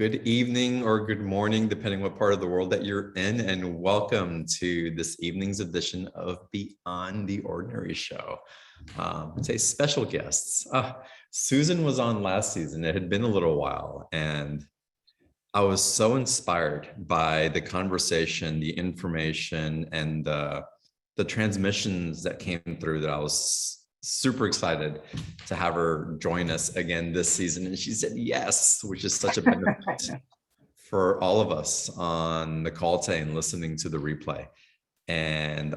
good evening or good morning, depending what part of the world that you're in, and welcome to this evening's edition of Beyond the Ordinary Show. Say special guests. Susan was on last season. It had been a little while, and I was so inspired by the conversation, the information, and the transmissions that came through that I was super excited to have her join us again this season. And she said yes, which is such a benefit for all of us on the call today and listening to the replay. And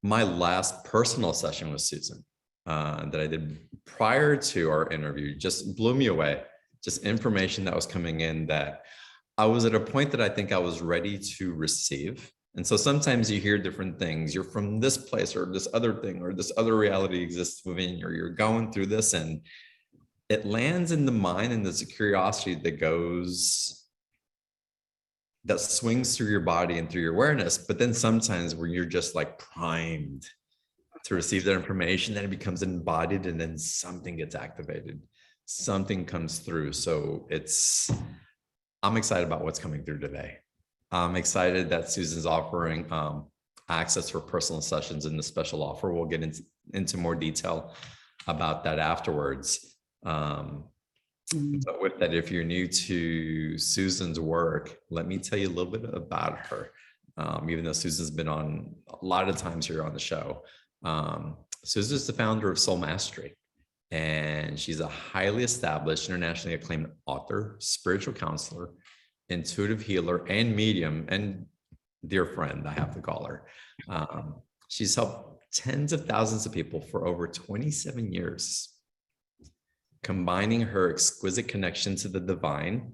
my last personal session with Susan that I did prior to our interview just blew me away. Just information that was coming in that I was at a point that I think I was ready to receive. And so sometimes you hear different things. You're from this place or this other thing or this other reality exists within you, or you're going through this and it lands in the mind, and there's a curiosity that swings through your body and through your awareness. But then sometimes where you're just like primed to receive that information, then it becomes embodied and then something gets activated. Something comes through. So I'm excited about what's coming through today. I'm excited that Susan's offering access for personal sessions in the special offer. We'll get into more detail about that afterwards. But with that, if you're new to Susan's work, let me tell you a little bit about her. Even though Susan's been on a lot of times here on the show. Susan's the founder of Soul Mastery. And she's a highly established, internationally acclaimed author, spiritual counselor, intuitive healer, and medium, and dear friend, I have to call her. She's helped tens of thousands of people for over 27 years, combining her exquisite connection to the divine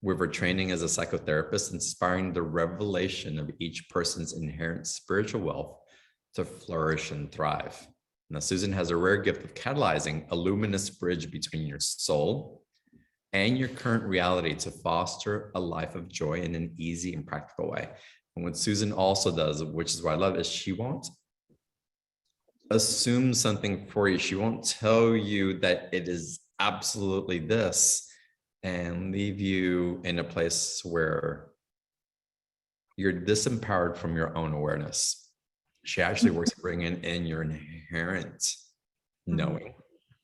with her training as a psychotherapist, inspiring the revelation of each person's inherent spiritual wealth to flourish and thrive. Now, Susan has a rare gift of catalyzing a luminous bridge between your soul and your current reality to foster a life of joy in an easy and practical way. And what Susan also does, which is what I love, is she won't assume something for you. She won't tell you that it is absolutely this and leave you in a place where you're disempowered from your own awareness. She actually works to bring in your inherent knowing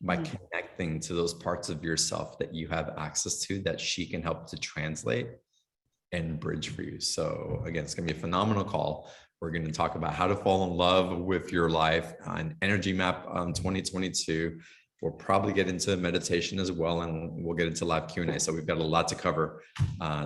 by connecting to those parts of yourself that you have access to, that she can help to translate and bridge for you. So again, it's gonna be a phenomenal call. We're gonna talk about how to fall in love with your life, an energy map 2022. We'll probably get into meditation as well, and we'll get into live Q&A. So we've got a lot to cover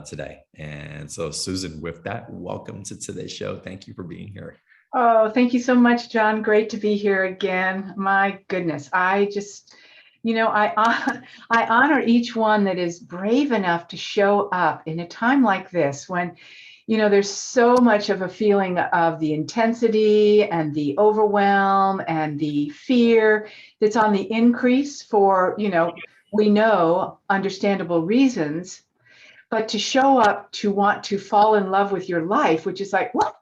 today. And so Susan, with that, welcome to today's show. Thank you for being here. Oh, thank you so much, John. Great to be here again. My goodness, I just, I honor each one that is brave enough to show up in a time like this when, there's so much of a feeling of the intensity and the overwhelm and the fear that's on the increase for, we know understandable reasons, but to show up to want to fall in love with your life, which is like, what?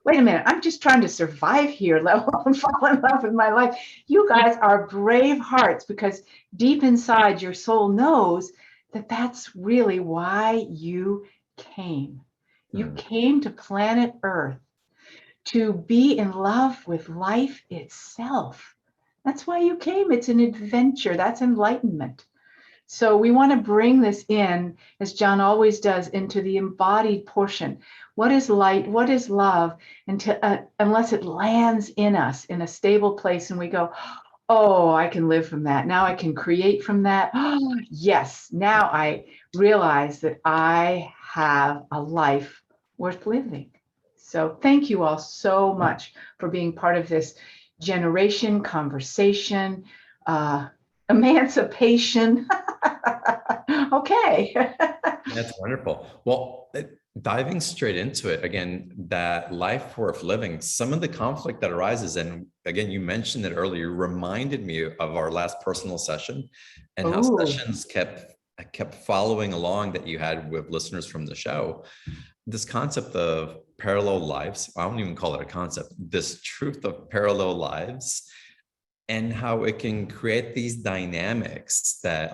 Wait a minute, I'm just trying to survive here, let alone fall in love with my life. You guys are brave hearts, because deep inside your soul knows that that's really why you came. You came to planet Earth to be in love with life itself. That's why you came. It's an adventure. That's enlightenment. So we want to bring this in, as John always does, into the embodied portion. What is light? What is love? Unless it lands in us in a stable place and we go, oh, I can live from that. Now I can create from that. Oh, yes. Now I realize that I have a life worth living. So thank you all so much for being part of this generation, conversation, emancipation. Okay. That's wonderful. Well, diving straight into it, again, that life worth living, some of the conflict that arises, and again, you mentioned it earlier, reminded me of our last personal session and how sessions kept following along that you had with listeners from the show. This concept of parallel lives, I don't even call it a concept, this truth of parallel lives, and how it can create these dynamics that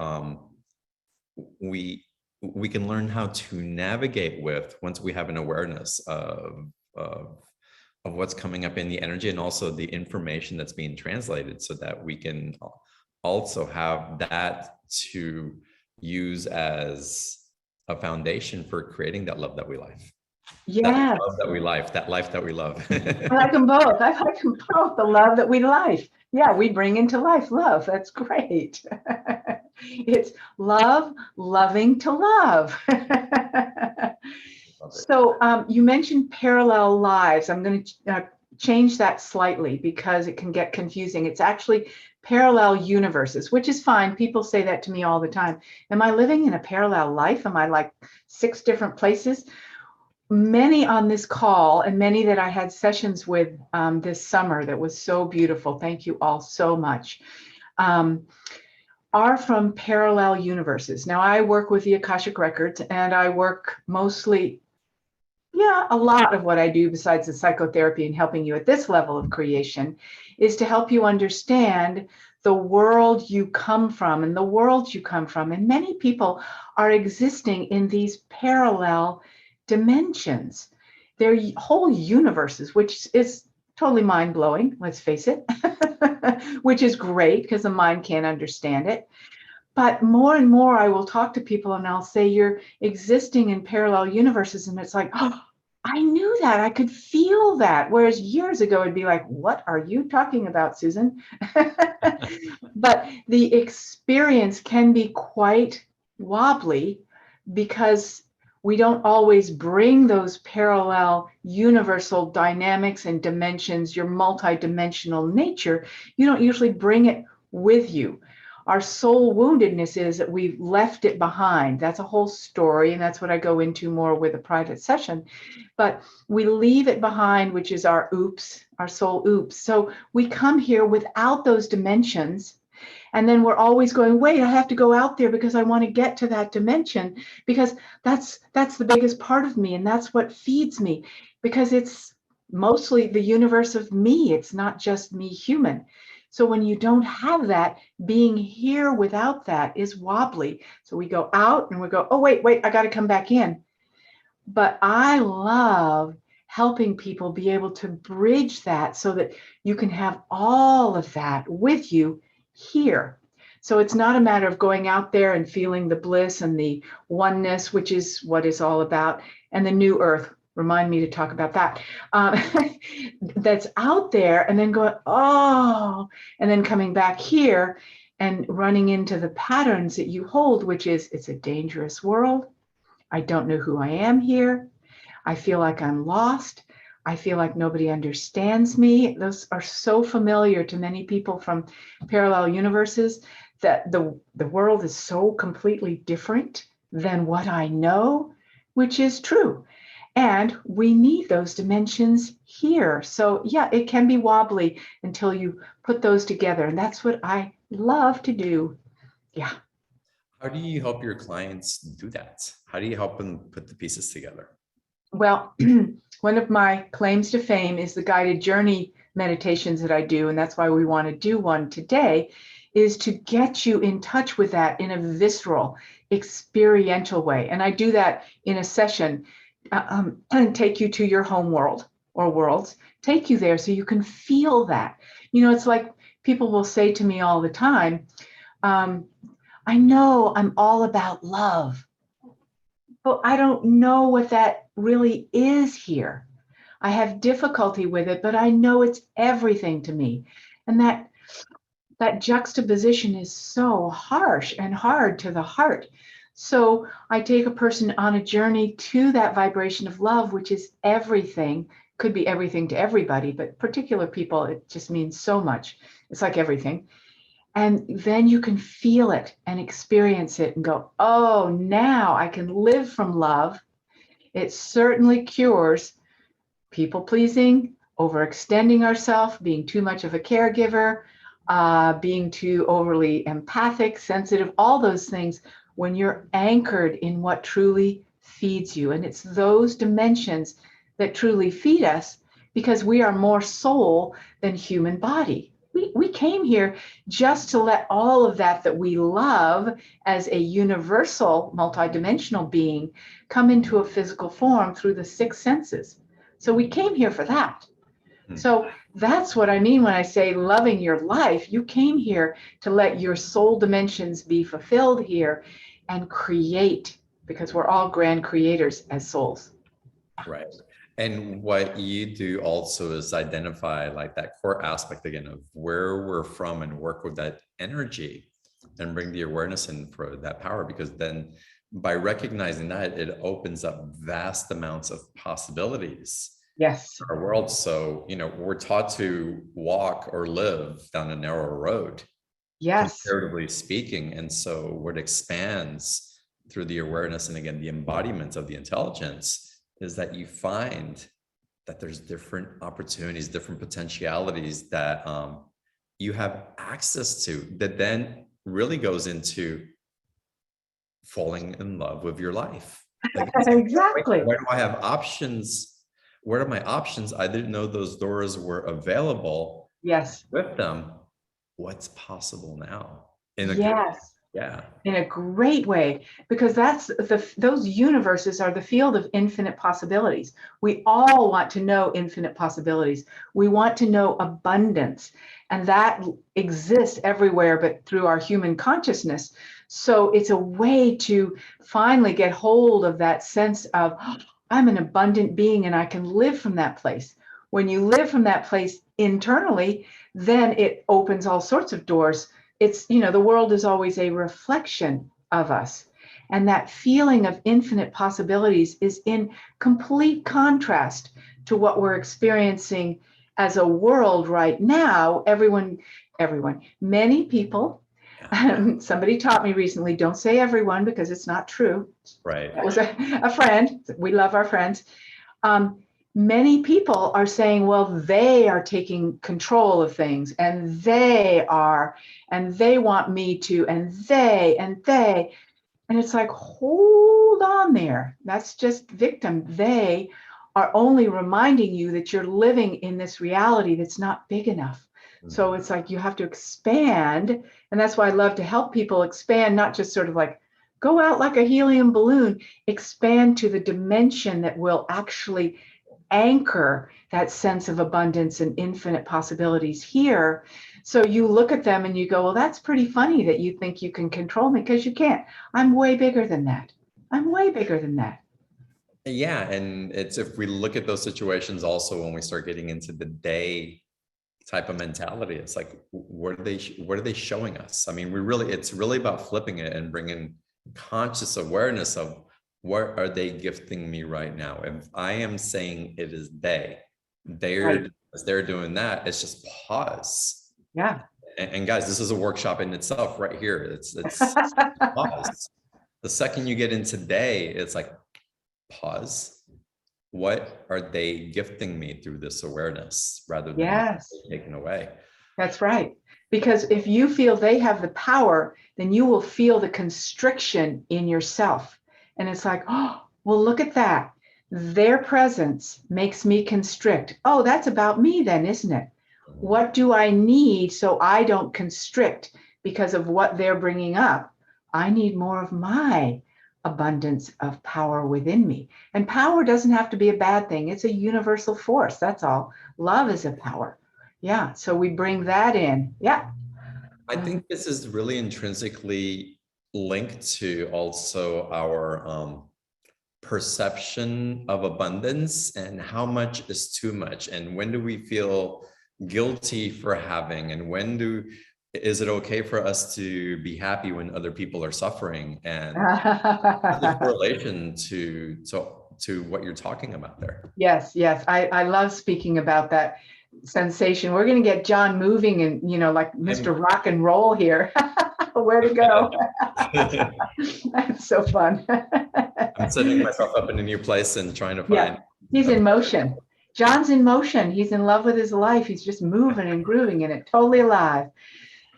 we we can learn how to navigate with once we have an awareness of of what's coming up in the energy and also the information that's being translated, so that we can also have that to use as a foundation for creating that love that we life. That Yes. love that we life, that life that we love. I like them both. I like them both. The love that we life. Yeah, we bring into life love. That's great. It's love, loving to love. So you mentioned parallel lives. I'm going to change that slightly because it can get confusing. It's actually parallel universes, which is fine. People say that to me all the time. Am I living in a parallel life? Am I like 6 different places? Many on this call and many that I had sessions with this summer that was so beautiful. Thank you all so much. Are from parallel universes. Now, I work with the Akashic Records, and I work mostly, a lot of what I do besides the psychotherapy and helping you at this level of creation is to help you understand the world you come from and the world you come from. And many people are existing in these parallel dimensions. They're whole universes, which is totally mind-blowing, let's face it, which is great because the mind can't understand it. But more and more I will talk to people and I'll say, you're existing in parallel universes. And it's like, oh, I knew that. I could feel that. Whereas years ago, it'd be like, what are you talking about, Susan? But the experience can be quite wobbly because we don't always bring those parallel universal dynamics and dimensions, your multidimensional nature. You don't usually bring it with you. Our soul woundedness is that we've left it behind. That's a whole story, and that's what I go into more with a private session. But we leave it behind, which is our oops, our soul oops. So we come here without those dimensions. And then we're always going, wait, I have to go out there because I want to get to that dimension, because that's the biggest part of me. And that's what feeds me, because it's mostly the universe of me. It's not just me human. So when you don't have that, being here without that is wobbly. So we go out and we go, oh, wait, I got to come back in. But I love helping people be able to bridge that so that you can have all of that with you here. So it's not a matter of going out there and feeling the bliss and the oneness, which is what it's all about, and the new earth. Remind me to talk about that. That's out there, and then going, oh, and then coming back here and running into the patterns that you hold, which is, it's a dangerous world. I don't know who I am here. I feel like I'm lost. I feel like nobody understands me. Those are so familiar to many people from parallel universes, that the world is so completely different than what I know, which is true. And we need those dimensions here. So yeah, it can be wobbly until you put those together. And that's what I love to do. Yeah. How do you help your clients do that? How do you help them put the pieces together? Well, one of my claims to fame is the guided journey meditations that I do. And that's why we want to do one today, is to get you in touch with that in a visceral, experiential way. And I do that in a session and take you to your home world or worlds, take you there so you can feel that. You know, it's like people will say to me all the time, I know I'm all about love, but I don't know what that really is here. I have difficulty with it, but I know it's everything to me. And that juxtaposition is so harsh and hard to the heart. So I take a person on a journey to that vibration of love, which is everything. Could be everything to everybody, but particular people, it just means so much. It's like everything. And then you can feel it and experience it and go, oh, now I can live from love. It certainly cures people pleasing, overextending ourselves, being too much of a caregiver, being too overly empathic, sensitive, all those things, when you're anchored in what truly feeds you. And it's those dimensions that truly feed us, because we are more soul than human body. we came here just to let all of that we love as a universal multidimensional being come into a physical form through the six senses. So we came here for that. So that's what I mean when I say loving your life. You came here to let your soul dimensions be fulfilled here and create, because we're all grand creators as souls. Right. And what you do also is identify like that core aspect again of where we're from and work with that energy and bring the awareness in for that power, because then by recognizing that, it opens up vast amounts of possibilities Yes. in our world. So, we're taught to walk or live down a narrow road, Yes. comparatively speaking. And so what expands through the awareness and again, the embodiment of the intelligence is that you find that there's different opportunities, different potentialities that you have access to, that then really goes into falling in love with your life. Like, Exactly. where do I have options? Where are my options? I didn't know those doors were available. Yes. With them, what's possible now? In a good, Yes. yeah. In a great way, because those universes are the field of infinite possibilities. We all want to know infinite possibilities. We want to know abundance, and that exists everywhere but through our human consciousness. So it's a way to finally get hold of that sense of, "Oh, I'm an abundant being and I can live from that place." When you live from that place internally, then it opens all sorts of doors. It's, the world is always a reflection of us. And that feeling of infinite possibilities is in complete contrast to what we're experiencing as a world right now. Many people, somebody taught me recently, don't say everyone because it's not true. Right. That was a friend. We love our friends. Many people are saying, well, they are taking control of things and they want me to, and they. And it's like, hold on there. That's just victim. They are only reminding you that you're living in this reality that's not big enough. So it's like you have to expand. And that's why I love to help people expand, not just sort of like go out like a helium balloon, expand to the dimension that will actually anchor that sense of abundance and infinite possibilities here. So you look at them and you go, well, that's pretty funny that you think you can control me, because you can't. I'm way bigger than that. I'm way bigger than that. Yeah. And it's, if we look at those situations also, when we start getting into the day type of mentality, it's like, what are they showing us? I mean, it's really about flipping it and bringing conscious awareness of what are they gifting me right now? If I am saying it is Right. as they're doing that, it's just pause. Yeah. And guys, this is a workshop in itself right here. It's pause. The second you get into day, it's like pause. What are they gifting me through this awareness rather than Yes, taken away? that's right. Because if you feel they have the power, then you will feel the constriction in yourself. And it's like, oh, well, look at that. Their presence makes me constrict. Oh, that's about me then, isn't it? What do I need so I don't constrict because of what they're bringing up? I need more of my abundance of power within me. And power doesn't have to be a bad thing. It's a universal force. That's all. Love is a power. Yeah. So we bring that in. Yeah. I think this is really intrinsically linked to also our perception of abundance and how much is too much, and when do we feel guilty for having, and is it okay for us to be happy when other people are suffering, and the correlation to what you're talking about there. Yes, yes. I love speaking about that sensation. We're going to get John moving and, like Mr. Rock and Roll here. Where to go? That's so fun. I'm setting myself up in a new place and trying to find. Yeah, he's in motion. John's in motion. He's in love with his life. He's just moving and grooving in it, totally alive.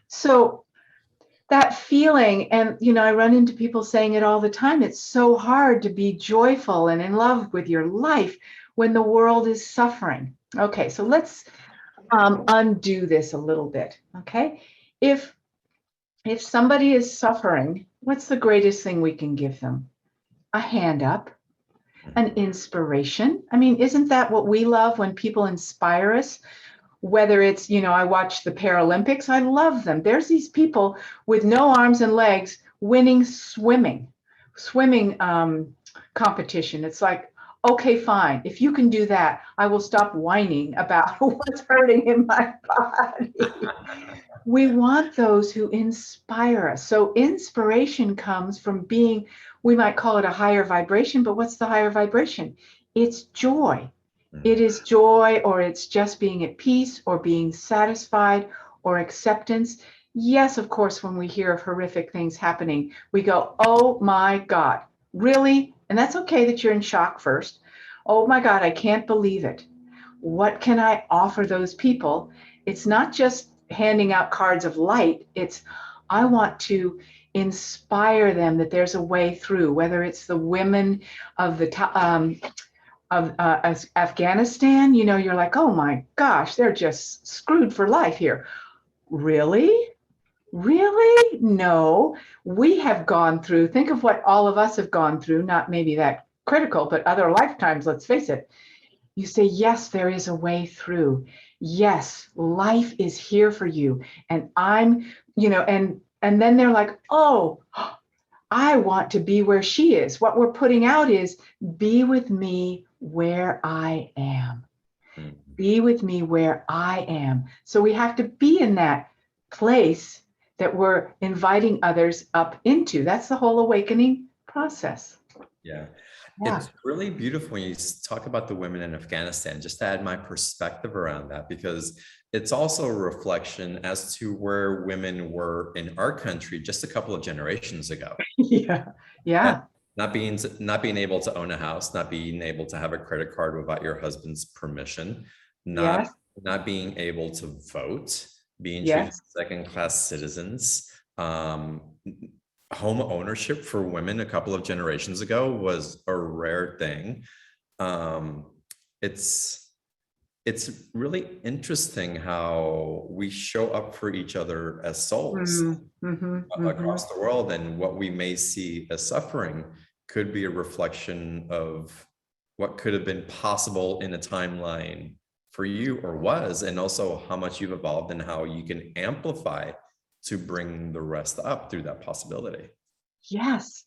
So that feeling, and I run into people saying it all the time, it's so hard to be joyful and in love with your life when the world is suffering. Okay, so undo this a little bit. Okay. If somebody is suffering, what's the greatest thing we can give them? A hand up, an inspiration. I mean, isn't that what we love when people inspire us? Whether it's, I watch the Paralympics, I love them. There's these people with no arms and legs winning swimming competition. It's like, okay, fine. If you can do that, I will stop whining about what's hurting in my body. We want those who inspire us. So inspiration comes from being, we might call it a higher vibration, but what's the higher vibration? It's joy. It is joy, or it's just being at peace, or being satisfied, or acceptance. Yes, of course, when we hear of horrific things happening, we go, oh my God, really? And that's okay that you're in shock first. Oh my God, I can't believe it. What can I offer those people? It's not just handing out cards of light. It's, I want to inspire them that there's a way through, whether it's the women of Afghanistan, you're like, oh my gosh, they're just screwed for life here. Really? Really? No, we have gone through, think of what all of us have gone through, not maybe that critical, but other lifetimes, let's face it. You say, yes, there is a way through. Yes, life is here for you. And and then they're like, oh, I want to be where she is. What we're putting out is, be with me where I am. Be with me where I am. So we have to be in that place that we're inviting others up into. That's the whole awakening process. Yeah. Yeah. It's really beautiful when you talk about the women in Afghanistan, just to add my perspective around that, because it's also a reflection as to where women were in our country just a couple of generations ago. Yeah. Yeah. Not being able to own a house, not being able to have a credit card without your husband's permission, not Yes. not being able to vote, being treated Yes. as second-class citizens. Home ownership for women a couple of generations ago was a rare thing. It's really interesting how we show up for each other as souls across the world, and what we may see as suffering could be a reflection of what could have been possible in a timeline for you, or was, and also how much you've evolved and how you can amplify to bring the rest up through that possibility. Yes.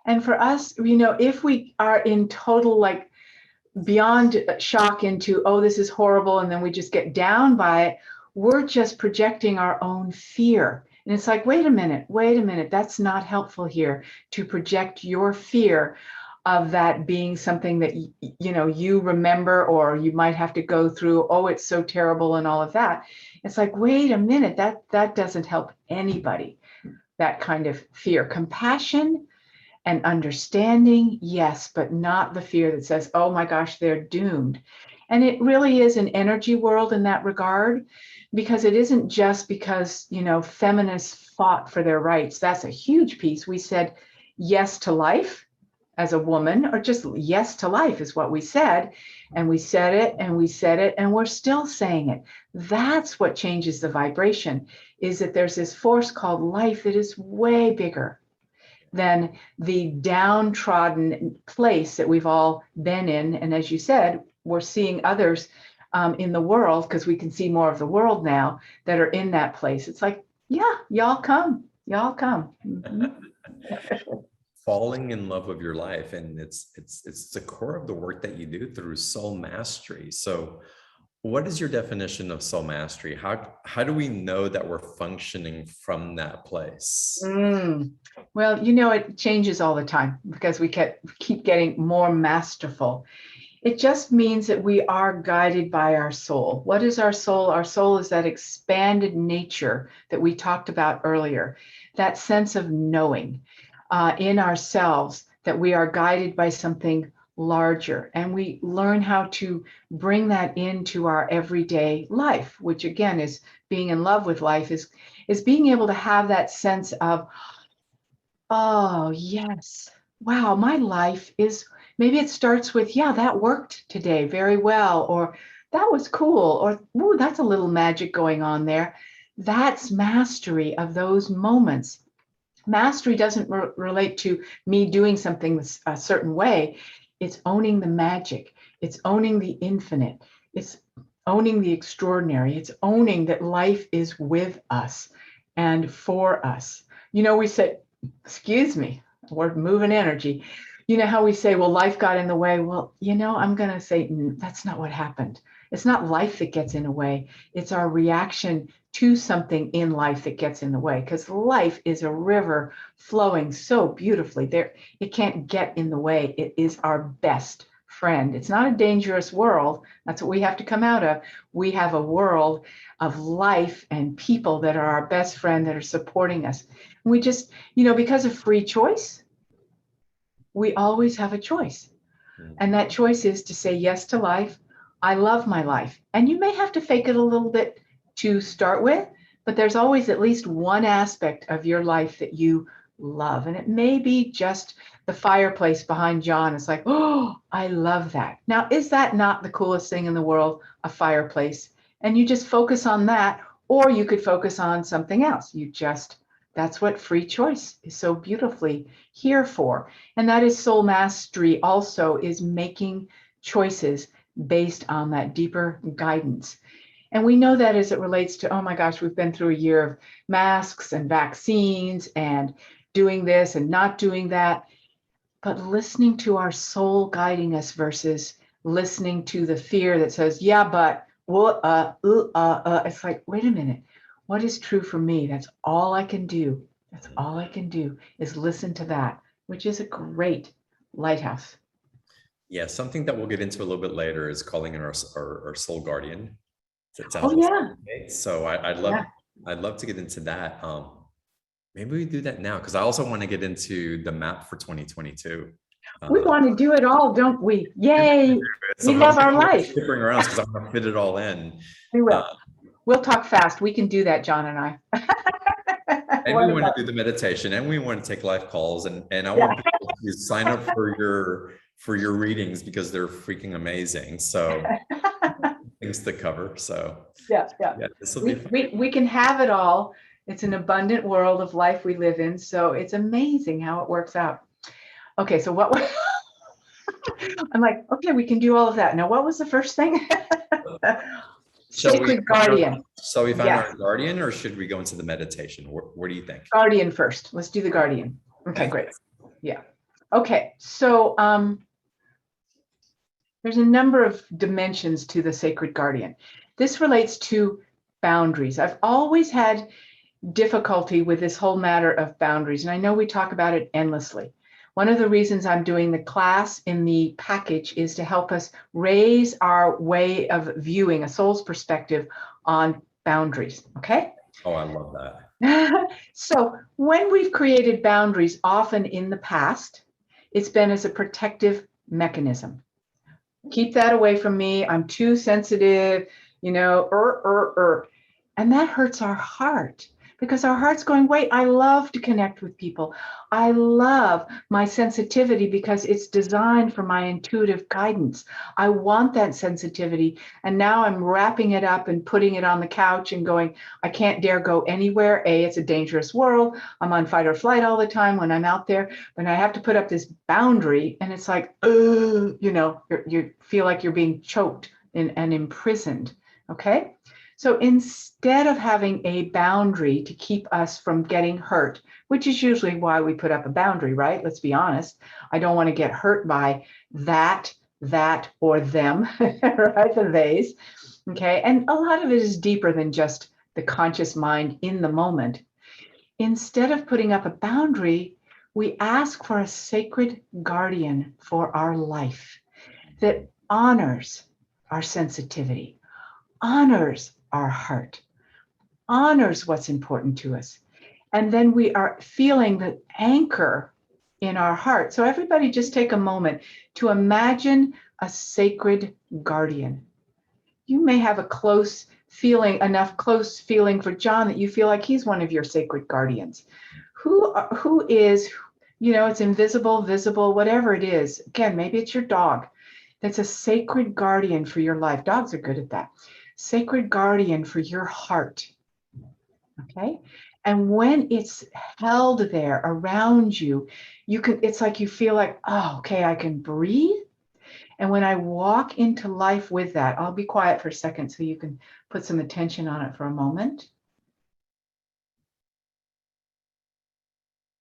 And for us, if we are in total, like, beyond shock into, oh, this is horrible, and then we just get down by it, we're just projecting our own fear. And it's like, wait a minute, that's not helpful here, to project your fear of that being something that you remember, or you might have to go through. Oh, it's so terrible, and all of that. It's like, wait a minute, that doesn't help anybody. That kind of fear. Compassion and understanding, yes, but not the fear that says, oh my gosh, they're doomed. And it really is an energy world in that regard, because it isn't just because, feminists fought for their rights. That's a huge piece. We said yes to life as a woman, or just yes to life is what we said. And we said it, and we said it, and we're still saying it. That's what changes the vibration, is that there's this force called life that is way bigger than the downtrodden place that we've all been in. And as you said, we're seeing others in the world, because we can see more of the world now, that are in that place. It's like, yeah, y'all come. Falling in love with your life, and it's the core of the work that you do through soul mastery. So what is your definition of soul mastery? How do we know that we're functioning from that place? Well, it changes all the time, because we keep getting more masterful. It just means that we are guided by our soul. What is our soul? Our soul is that expanded nature that we talked about earlier, that sense of knowing in ourselves, that we are guided by something larger. And we learn how to bring that into our everyday life, which again is being in love with life, is being able to have that sense of, oh, yes, wow, my life is, maybe it starts with, yeah, that worked today very well, or that was cool, or ooh, that's a little magic going on there. That's mastery of those moments. Mastery doesn't relate to me doing something a certain way. It's owning the magic. It's owning the infinite. It's owning the extraordinary. It's owning that life is with us and for us. You know, we say, excuse me, we're moving energy. You know how we say, well, life got in the way. Well, you know, I'm going to say that's not what happened. It's not life that gets in the way. It's our reaction to something in life that gets in the way, because life is a river flowing so beautifully. There, it can't get in the way. It is our best friend. It's not a dangerous world. That's what we have to come out of. We have a world of life and people that are our best friend, that are supporting us. And we just, you know, because of free choice, we always have a choice. And that choice is to say yes to life. I love my life. And you may have to fake it a little bit to start with, but there's always at least one aspect of your life that you love. And it may be just the fireplace behind John. It's like, oh, I love that. Now, is that not the coolest thing in the world, a fireplace? And you just focus on that, or you could focus on something else. That's what free choice is so beautifully here for. And that is soul mastery also, is making choices based on that deeper guidance. And we know that as it relates to, oh my gosh, we've been through a year of masks and vaccines and doing this and not doing that. But listening to our soul guiding us versus listening to the fear that says, yeah, but, well, it's like, wait a minute, what is true for me? That's all I can do. That's all I can do is listen to that, which is a great lighthouse. Yeah, something that we'll get into a little bit later is calling in our soul guardian to Oh help us. yeah. So I'd love to get into that. Maybe we do that now, because I also want to get into the map for 2022. We want to do it all, don't we? Yay. So We love our life. skipping around because I want to fit it all in. We will. We'll talk fast. We can do that, John and I. And we want to do the meditation, and we want to take live calls, and I want people to sign up for your readings, because they're freaking amazing. So things to cover. So yeah. this will be fun. We can have it all. It's an abundant world of life we live in. So it's amazing how it works out. Okay, so I'm like, okay, we can do all of that. Now, what was the first thing? Sacred guardian. So we find our guardian, or should we go into the meditation? What do you think? Guardian first. Let's do the guardian. Okay, great. Yeah. Okay, so there's a number of dimensions to the sacred guardian. This relates to boundaries. I've always had difficulty with this whole matter of boundaries, and I know we talk about it endlessly. One of the reasons I'm doing the class in the package is to help us raise our way of viewing, a soul's perspective on boundaries, okay? Oh, I love that. So when we've created boundaries, often in the past, it's been as a protective mechanism. Keep that away from me. I'm too sensitive, you know, and that hurts our heart, because our heart's going, wait, I love to connect with people. I love my sensitivity because it's designed for my intuitive guidance. I want that sensitivity. And now I'm wrapping it up and putting it on the couch and going, I can't dare go anywhere. It's a dangerous world. I'm on fight or flight all the time when I'm out there. And I have to put up this boundary. And it's like, you know, you feel like you're being choked and imprisoned. Okay. So instead of having a boundary to keep us from getting hurt, which is usually why we put up a boundary, right? Let's be honest. I don't want to get hurt by that, or them, right? The theys. Okay. And a lot of it is deeper than just the conscious mind in the moment. Instead of putting up a boundary, we ask for a sacred guardian for our life that honors our sensitivity, honors our heart, honors what's important to us. And then we are feeling the anchor in our heart. So everybody just take a moment to imagine a sacred guardian. You may have a close feeling for John that you feel like he's one of your sacred guardians. Who is, you know, it's invisible, visible, whatever it is. Again, maybe it's your dog. that's a sacred guardian for your life. Dogs are good at that. Sacred guardian for your heart. Okay. And when it's held there around you, it's like you feel like, oh, okay, I can breathe. And when I walk into life with that, I'll be quiet for a second so you can put some attention on it for a moment.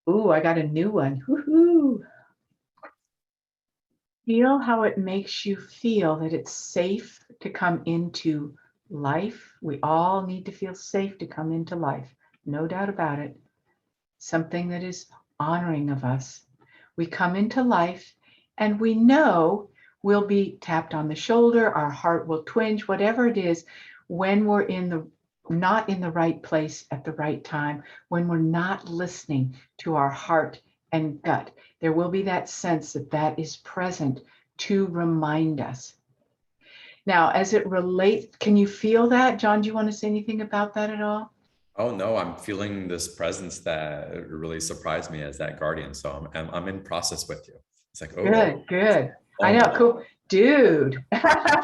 Ooh, I got a new one. Woohoo. Feel how it makes you feel that it's safe to come into life. We all need to feel safe to come into life. No doubt about it. Something that is honoring of us. We come into life and we know we'll be tapped on the shoulder, our heart will twinge, whatever it is, when we're not in the right place at the right time, when we're not listening to our heart and gut. There will be that sense that that is present to remind us. Now, as it relates, can you feel that? John, do you want to say anything about that at all? Oh no, I'm feeling this presence that really surprised me as that guardian. So I'm in process with you. It's like, Good, oh, good. I oh, know, cool. Dude,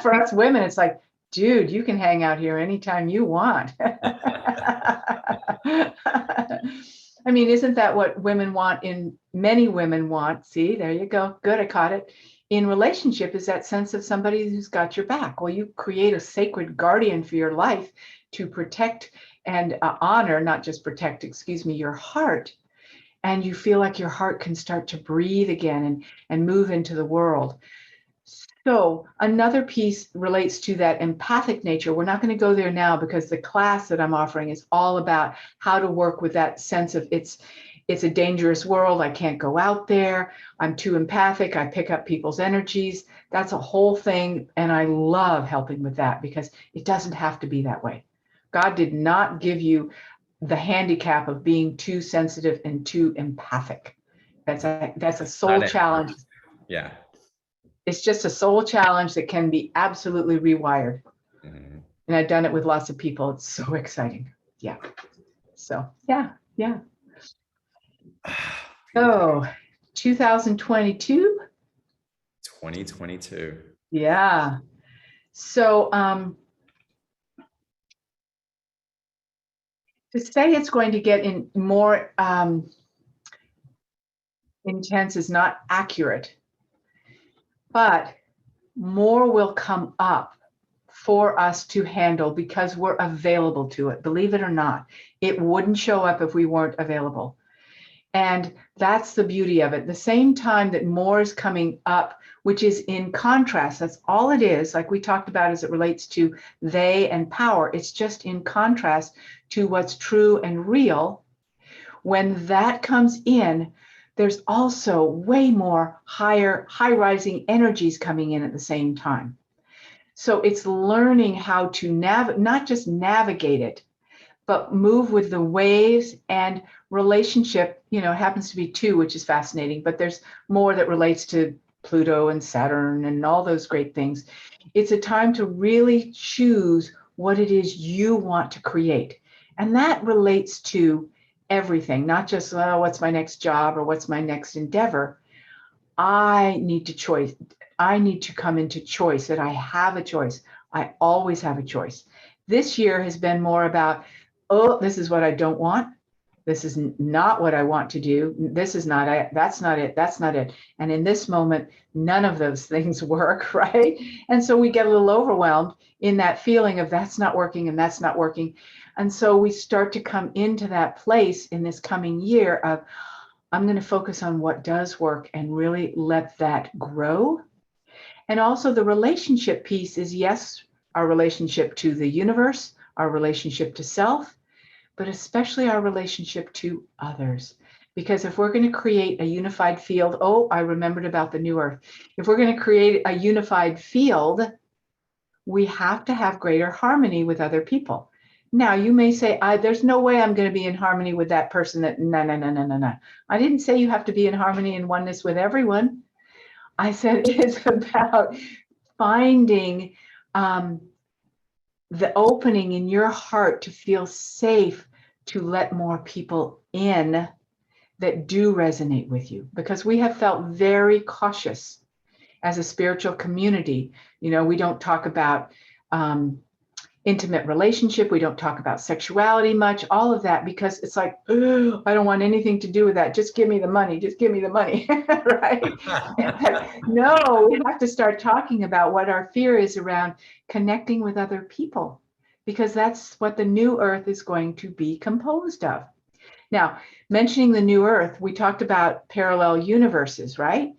for us women, it's like, dude, you can hang out here anytime you want. I mean, isn't that what women want many women want? See, there you go. Good, I caught it. In relationship is that sense of somebody who's got your back. Well, you create a sacred guardian for your life to protect and honor, not just protect, excuse me, your heart. And you feel like your heart can start to breathe again and move into the world. So another piece relates to that empathic nature. We're not going to go there now because the class that I'm offering is all about how to work with that sense of it's a dangerous world. I can't go out there. I'm too empathic. I pick up people's energies. That's a whole thing. And I love helping with that because it doesn't have to be that way. God did not give you the handicap of being too sensitive and too empathic. That's a soul not it. challenge. Yeah. It's just a soul challenge that can be absolutely rewired. Mm-hmm. And I've done it with lots of people. It's so exciting. Yeah. So yeah. Oh, 2022. 2022. Yeah. So to say it's going to get in more intense is not accurate, but more will come up for us to handle because we're available to it. Believe it or not, it wouldn't show up if we weren't available. And that's the beauty of it. The same time that more is coming up, which is in contrast, that's all it is, like we talked about as it relates to they and power, it's just in contrast to what's true and real. When that comes in, there's also way more high rising energies coming in at the same time. So it's learning how to not just navigate it, but move with the waves. And relationship, happens to be two, which is fascinating, but there's more that relates to Pluto and Saturn and all those great things. It's a time to really choose what it is you want to create. And that relates to everything, not just, oh, what's my next job or what's my next endeavor. I need to come into choice, that I have a choice. I always have a choice. This year has been more about, oh, this is what I don't want. This is not what I want to do. This is not it. That's not it. That's not it. And in this moment, none of those things work, right? And so we get a little overwhelmed in that feeling of that's not working and that's not working. And so we start to come into that place in this coming year of, I'm going to focus on what does work and really let that grow. And also the relationship piece is, yes, our relationship to the universe, our relationship to self, but especially our relationship to others. Because if we're going to create a unified field, oh, I remembered about the new earth. If we're going to create a unified field, we have to have greater harmony with other people. Now, you may say, there's no way I'm going to be in harmony with that person. No. I didn't say you have to be in harmony and oneness with everyone. I said it's about finding the opening in your heart to feel safe to let more people in that do resonate with you, because we have felt very cautious as a spiritual community. We don't talk about intimate relationship. We don't talk about sexuality much, all of that, because it's like, oh, I don't want anything to do with that. Just give me the money. Just give me the money. Right? No, we have to start talking about what our fear is around connecting with other people, because that's what the new earth is going to be composed of. Now, mentioning the new earth, we talked about parallel universes, right?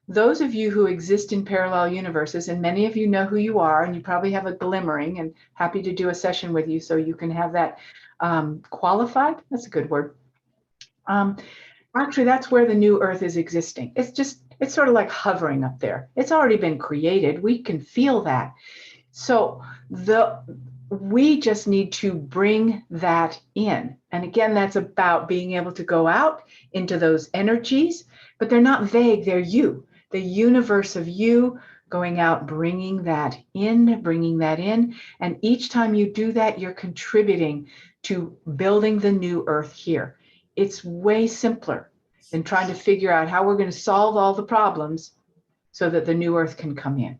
Those of you who exist in parallel universes, and many of you know who you are, and you probably have a glimmering, and happy to do a session with you so you can have that qualified. That's a good word. Actually, that's where the new earth is existing. It's sort of like hovering up there. It's already been created. We can feel that. So we just need to bring that in. And again, that's about being able to go out into those energies, but they're not vague, they're you. The universe of you going out, bringing that in. And each time you do that, you're contributing to building the new earth here. It's way simpler than trying to figure out how we're going to solve all the problems so that the new earth can come in.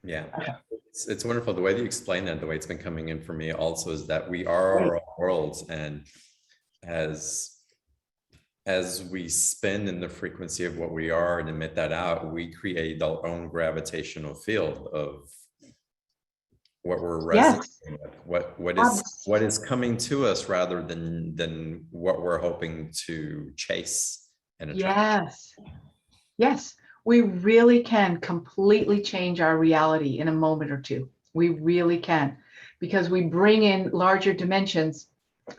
Yeah. It's wonderful. The way that you explain that, the way it's been coming in for me also, is that we are our own worlds. And as we spin in the frequency of what we are and emit that out, we create our own gravitational field of what we're resonating with, what is coming to us, rather than what we're hoping to chase and attract. Yes, we really can completely change our reality in a moment or two. We really can, because we bring in larger dimensions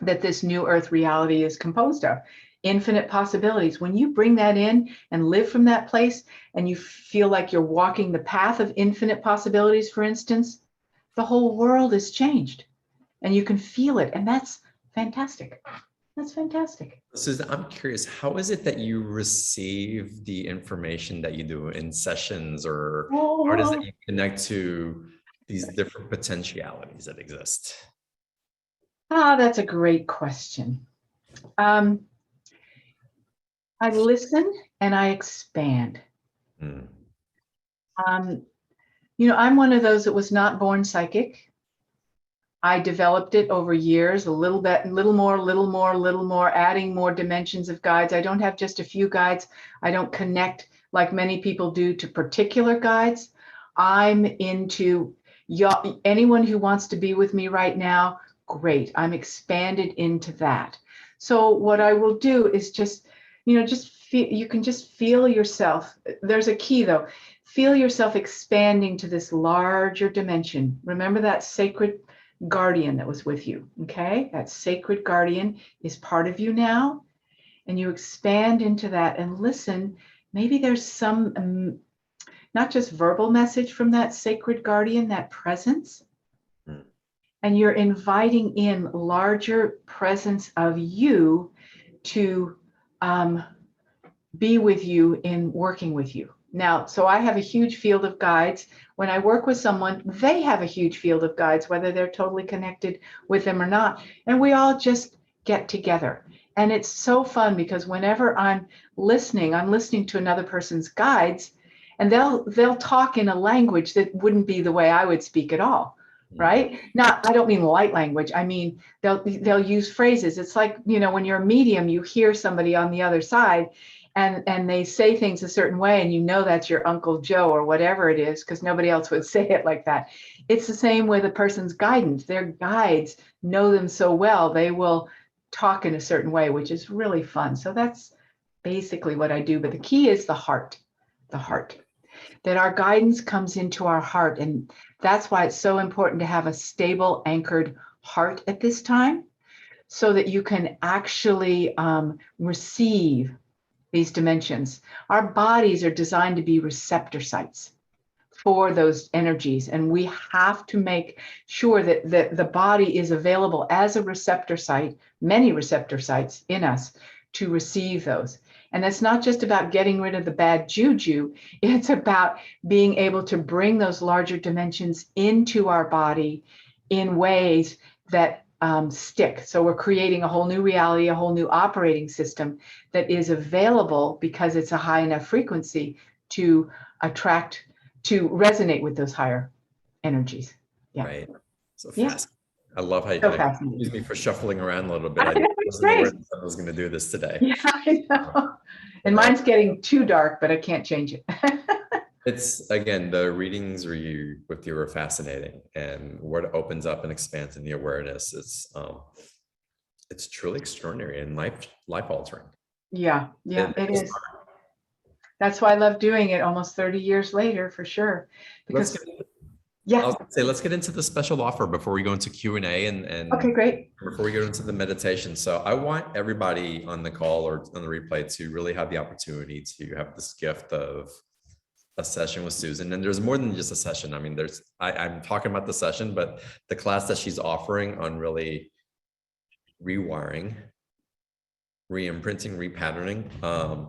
that this new earth reality is composed of. Infinite possibilities. When you bring that in and live from that place, and you feel like you're walking the path of infinite possibilities, for instance, the whole world is changed and you can feel it. And that's fantastic. That's fantastic. Susan, I'm curious, how is it that you receive the information that you do in sessions, or how does it connect to these different potentialities that exist? That's a great question. I listen and I expand. I'm one of those that was not born psychic. I developed it over years, a little bit, little more, adding more dimensions of guides. I don't have just a few guides. I don't connect like many people do to particular guides. I'm into anyone who wants to be with me right now, great. I'm expanded into that. So what I will do is just feel, you can just feel yourself. There's a key though. Feel yourself expanding to this larger dimension. Remember that sacred guardian that was with you, okay? That sacred guardian is part of you now, and you expand into that and listen. Maybe there's some, not just verbal message from that sacred guardian, that presence, and you're inviting in larger presence of you to be with you in working with you. Now, so I have a huge field of guides. When I work with someone, they have a huge field of guides, whether they're totally connected with them or not. And we all just get together. And it's so fun because whenever I'm listening to another person's guides, and they'll talk in a language that wouldn't be the way I would speak at all, right? I don't mean light language. I mean, they'll use phrases. It's like, when you're a medium, you hear somebody on the other side, and they say things a certain way, and that's your Uncle Joe or whatever it is, because nobody else would say it like that. It's the same with a person's guidance. Their guides know them so well, they will talk in a certain way, which is really fun. So that's basically what I do. But the key is the heart, that our guidance comes into our heart. And that's why it's so important to have a stable, anchored heart at this time, so that you can actually receive these dimensions. Our bodies are designed to be receptor sites for those energies. And we have to make sure that the body is available as a receptor site, many receptor sites in us, to receive those. And that's not just about getting rid of the bad juju. It's about being able to bring those larger dimensions into our body in ways that stick. So we're creating a whole new reality, a whole new operating system that is available because it's a high enough frequency to attract to resonate with those higher energies. Yeah. Right. So Yeah. fast. I love how you So like, fascinating. excuse me for shuffling around a little bit. I know, it's wasn't aware great. that I was going to do this today. Yeah, I know. And mine's getting too dark, but I can't change it. It's, again, the readings with you are fascinating, and what it opens up and expands in the awareness it's truly extraordinary and life altering. Yeah, it is. That's why I love doing it almost 30 years later, for sure. Because I was gonna say, let's get into the special offer before we go into Q&A and okay, great. before we go into the meditation. So I want everybody on the call or on the replay to really have the opportunity to have this gift of a session with Susann. And there's more than just a session. I mean, I'm talking about the session, but the class that she's offering on really rewiring, re-imprinting, repatterning,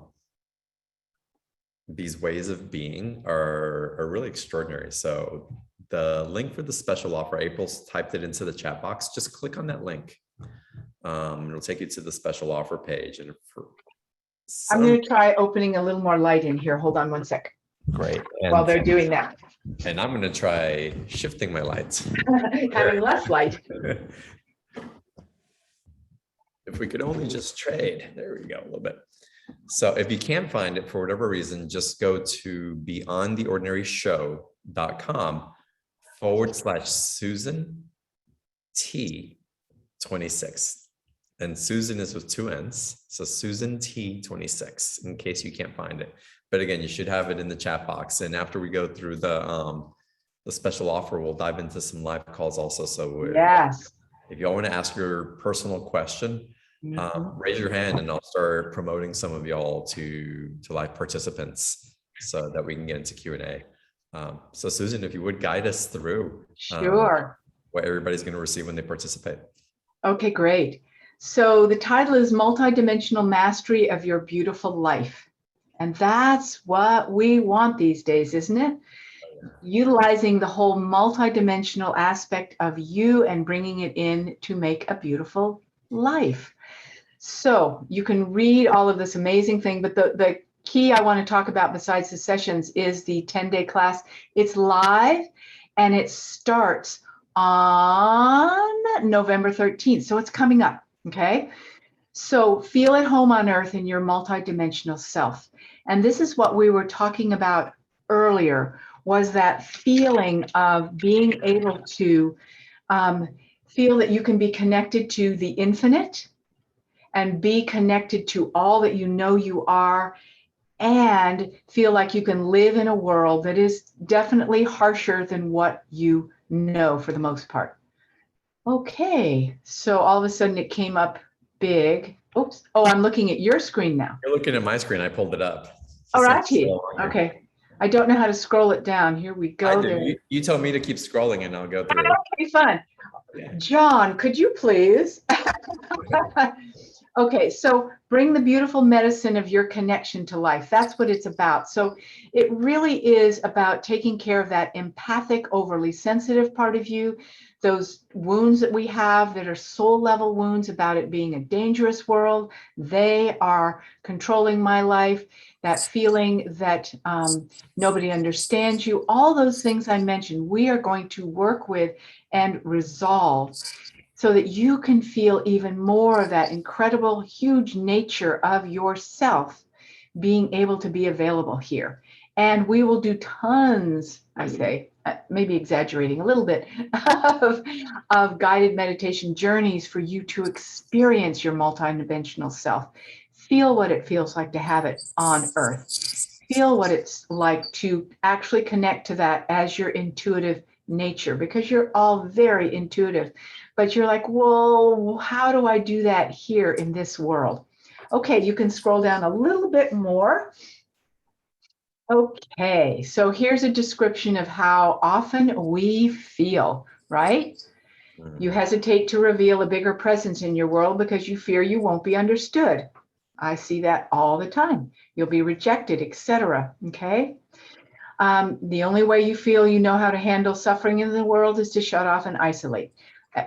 these ways of being are really extraordinary. So the link for the special offer, April's typed it into the chat box. Just click on that link. It'll take you to the special offer page. And I'm going to try opening a little more light in here. Hold on one sec. Great. While they're doing that. And I'm going to try shifting my lights. Having less light. If we could only just trade. There we go, a little bit. So if you can't find it for whatever reason, just go to beyondtheordinaryshow.com/Susann T26. And Susann is with 2 N's. So Susann T26, in case you can't find it. But again, you should have it in the chat box. And after we go through the special offer, we'll dive into some live calls also. So yes, if y'all want to ask your personal question, raise your hand and I'll start promoting some of y'all to live participants so that we can get into Q&A. So Susann, if you would guide us through sure, what everybody's going to receive when they participate. Okay, great. So the title is Multidimensional Mastery of Your Beautiful Life. And that's what we want these days, isn't it? Utilizing the whole multidimensional aspect of you and bringing it in to make a beautiful life. So you can read all of this amazing thing, but the key I want to talk about besides the sessions is the 10-day class. It's live and it starts on November 13th. So it's coming up, okay? So feel at home on earth in your multidimensional self. And this is what we were talking about earlier, was that feeling of being able to feel that you can be connected to the infinite and be connected to all that you know you are, and feel like you can live in a world that is definitely harsher than what you know for the most part. Okay, so all of a sudden it came up big. Oops. Oh, I'm looking at your screen now. You're looking at my screen. I pulled it up. All righty. Okay. I don't know how to scroll it down. Here we go. You tell me to keep scrolling and I'll go through. Okay, fun. Yeah. John, could you please? Okay, so bring the beautiful medicine of your connection to life. That's what it's about. So it really is about taking care of that empathic, overly sensitive part of you, those wounds that we have that are soul level wounds about it being a dangerous world. They are controlling my life, that feeling that nobody understands you, all those things I mentioned, we are going to work with and resolve, so that you can feel even more of that incredible, huge nature of yourself being able to be available here. And we will do tons, I say, maybe exaggerating a little bit, of guided meditation journeys for you to experience your multidimensional self. Feel what it feels like to have it on earth. Feel what it's like to actually connect to that as your intuitive nature, because you're all very intuitive. But you're like, well, how do I do that here in this world? Okay, you can scroll down a little bit more. Okay, so here's a description of how often we feel, right? You hesitate to reveal a bigger presence in your world because you fear you won't be understood. I see that all the time. You'll be rejected, etc. Okay? The only way you feel you know how to handle suffering in the world is to shut off and isolate,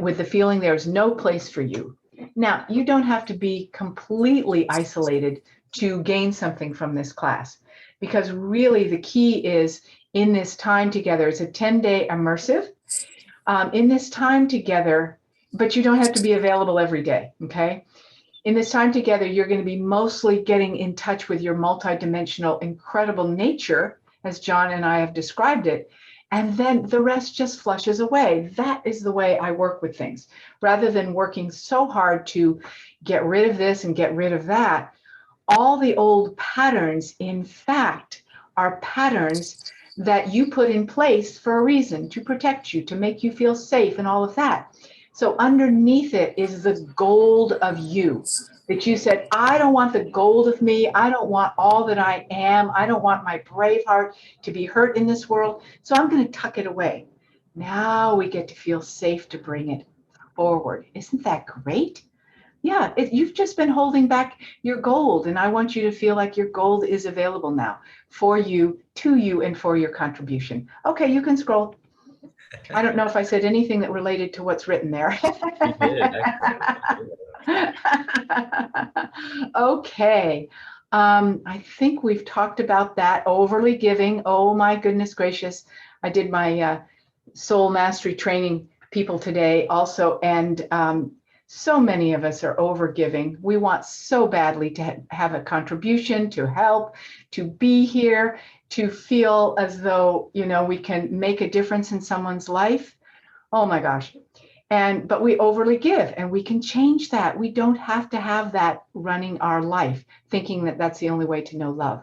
with the feeling there's no place for you. Now, you don't have to be completely isolated to gain something from this class, because really the key is in this time together. It's a 10-day immersive. In this time together, but you don't have to be available every day, okay? In this time together, you're going to be mostly getting in touch with your multidimensional, incredible nature, as John and I have described it. And then the rest just flushes away. That is the way I work with things. Rather than working so hard to get rid of this and get rid of that, all the old patterns, in fact, are patterns that you put in place for a reason, to protect you, to make you feel safe and all of that. So underneath it is the gold of you that you said, I don't want the gold of me. I don't want all that I am. I don't want my brave heart to be hurt in this world. So I'm going to tuck it away. Now we get to feel safe to bring it forward. Isn't that great? Yeah, you've just been holding back your gold, and I want you to feel like your gold is available now for you, to you, and for your contribution. Okay, you can scroll. I don't know if I said anything that related to what's written there. You did. Okay. I think we've talked about that. Overly giving. Oh my goodness gracious. I did my soul mastery training people today also, and so many of us are overgiving. We want so badly to have a contribution, to help, to be here, to feel as though, you know, we can make a difference in someone's life. Oh my gosh. But we overly give, and we can change that. We don't have to have that running our life, thinking that that's the only way to know love.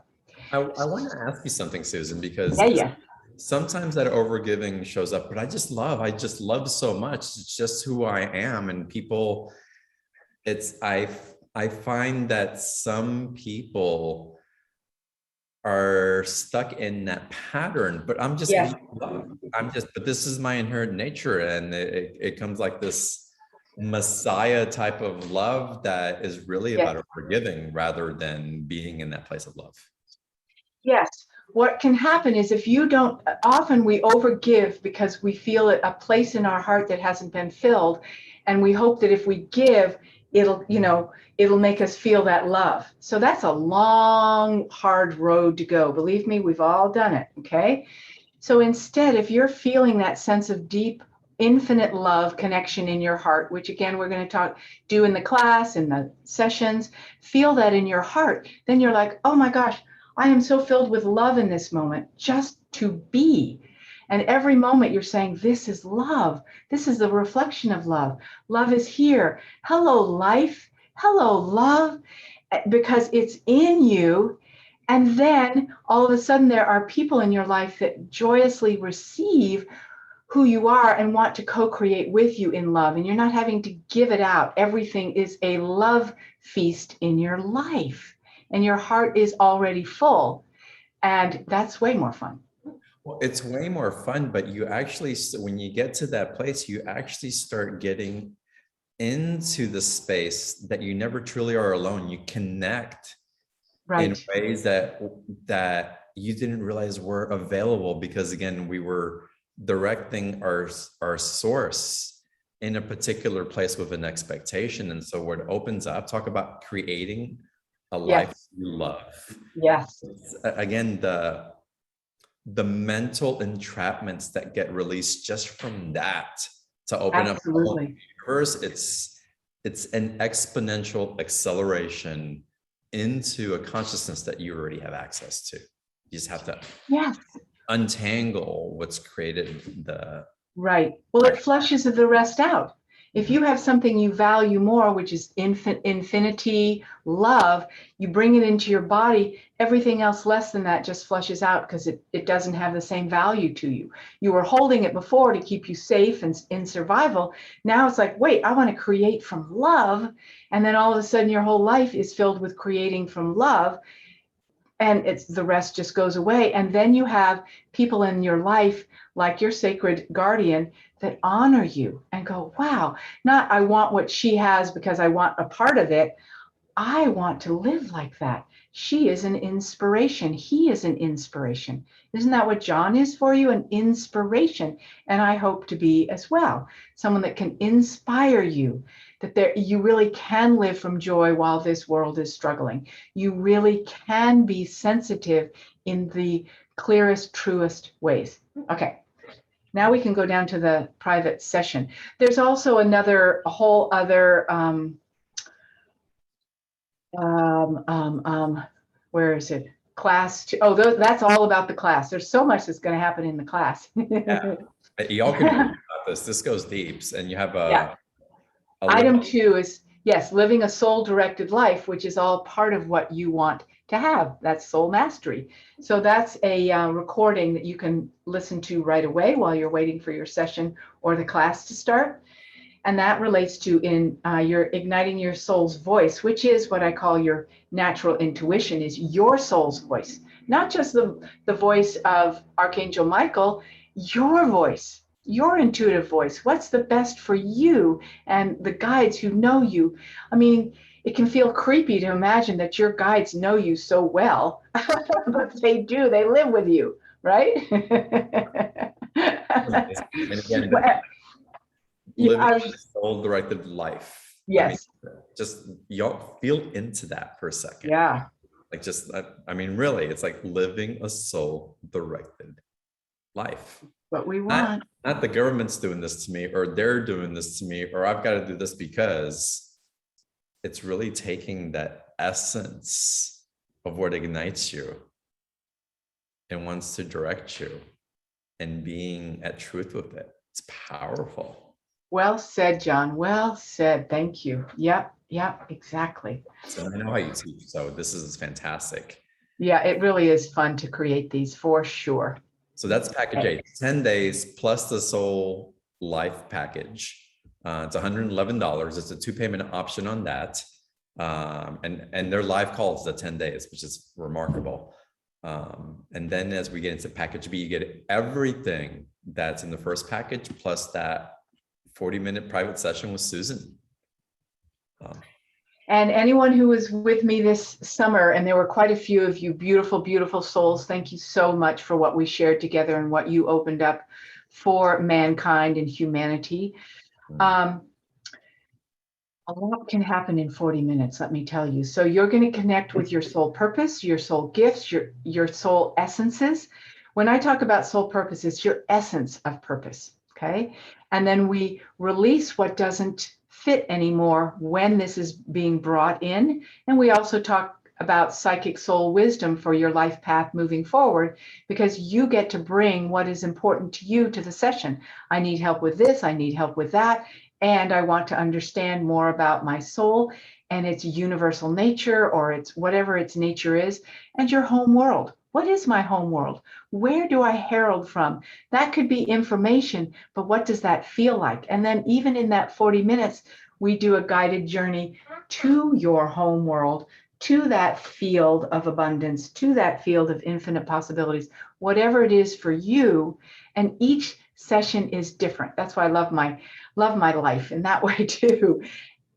I want to ask you something, Susan, because Yeah. sometimes that overgiving shows up, but I just love so much. It's just who I am. And people, I find that some people are stuck in that pattern, but Yes. but this is my inherent nature. And it comes like this Messiah type of love that is really Yes. about forgiving rather than being in that place of love. Yes. What can happen is if you don't, often we overgive because we feel a place in our heart that hasn't been filled. And we hope that if we give, it'll, you know, it'll make us feel that love. So that's a long, hard road to go. Believe me, we've all done it. Okay. So instead, if you're feeling that sense of deep, infinite love connection in your heart, which again, we're going to do in the class, in the sessions, feel that in your heart, then you're like, oh my gosh, I am so filled with love in this moment, just to be. And every moment you're saying, this is love. This is the reflection of love. Love is here. Hello, life. Hello, love. Because it's in you. And then all of a sudden there are people in your life that joyously receive who you are and want to co-create with you in love. And you're not having to give it out. Everything is a love feast in your life. And your heart is already full. And that's way more fun. Well, it's way more fun, but you actually, when you get to that place, you actually start getting into the space that you never truly are alone. You connect in ways that you didn't realize were available, because again, we were directing our source in a particular place with an expectation. And so what opens up, talk about creating a life you love. Yes. Again, the mental entrapments that get released just from that to open up the whole universe, it's an exponential acceleration into a consciousness that you already have access to. You just have to untangle what's created the Well, it flushes the rest out. If you have something you value more, which is infinity, love, you bring it into your body, everything else less than that just flushes out because it doesn't have the same value to you. You were holding it before to keep you safe and in survival. Now it's like, wait, I want to create from love. And then all of a sudden your whole life is filled with creating from love. And the rest just goes away. And then you have people in your life, like your sacred guardian, that honor you and go, wow, not I want what she has because I want a part of it. I want to live like that. She is an inspiration. He is an inspiration. Isn't that what John is for you? An inspiration. And I hope to be as well. Someone that can inspire you, that you really can live from joy while this world is struggling. You really can be sensitive in the clearest, truest ways. Okay. Now we can go down to the private session. There's also a whole other, where is it? Class two. Oh, that's all about the class. There's so much that's going to happen in the class. Yeah. Y'all can read about this. This goes deep, and you have Yeah. a Item 2 is, yes, living a soul-directed life, which is all part of what you want to have. That's soul mastery. So that's a recording that you can listen to right away while you're waiting for your session or the class to start. And that relates to you're igniting your soul's voice, which is what I call your natural intuition, is your soul's voice, not just the voice of Archangel Michael, your voice, your intuitive voice. What's the best for you and the guides who know you? I mean, it can feel creepy to imagine that your guides know you so well, but they do. They live with you, right? and again, living a soul-directed life. Yes. I mean, just y'all feel into that for a second. Yeah. Like just, I mean, really, it's like living a soul-directed life. What we want. Not the government's doing this to me, or they're doing this to me, or I've got to do this, because it's really taking that essence of what ignites you and wants to direct you and being at truth with it. It's powerful. Well said, John. Well said. Thank you. Yep. Yep. Exactly. So I know how you teach. So this is fantastic. Yeah, it really is fun to create these for sure. So that's package 8, 10 days plus the soul life package. It's $111. It's a 2-payment option on that. And their live calls the 10 days, which is remarkable. And then as we get into package B, you get everything that's in the first package, plus that 40-minute private session with Susann. And anyone who was with me this summer, and there were quite a few of you beautiful, beautiful souls, thank you so much for what we shared together and what you opened up for mankind and humanity. A lot can happen in 40 minutes, let me tell you. So you're going to connect with your soul purpose, your soul gifts, your soul essences. When I talk about soul purpose, it's your essence of purpose, okay? And then we release what doesn't fit anymore when this is being brought in. And we also talk about psychic soul wisdom for your life path moving forward, because you get to bring what is important to you to the session. I need help with this, I need help with that, and I want to understand more about my soul and its universal nature, or its whatever its nature is, and your home world. What is my home world? Where do I herald from? That could be information, but what does that feel like? And then even in that 40 minutes, we do a guided journey to your home world, to that field of abundance, to that field of infinite possibilities, whatever it is for you. And each session is different. That's why I love my life in that way too.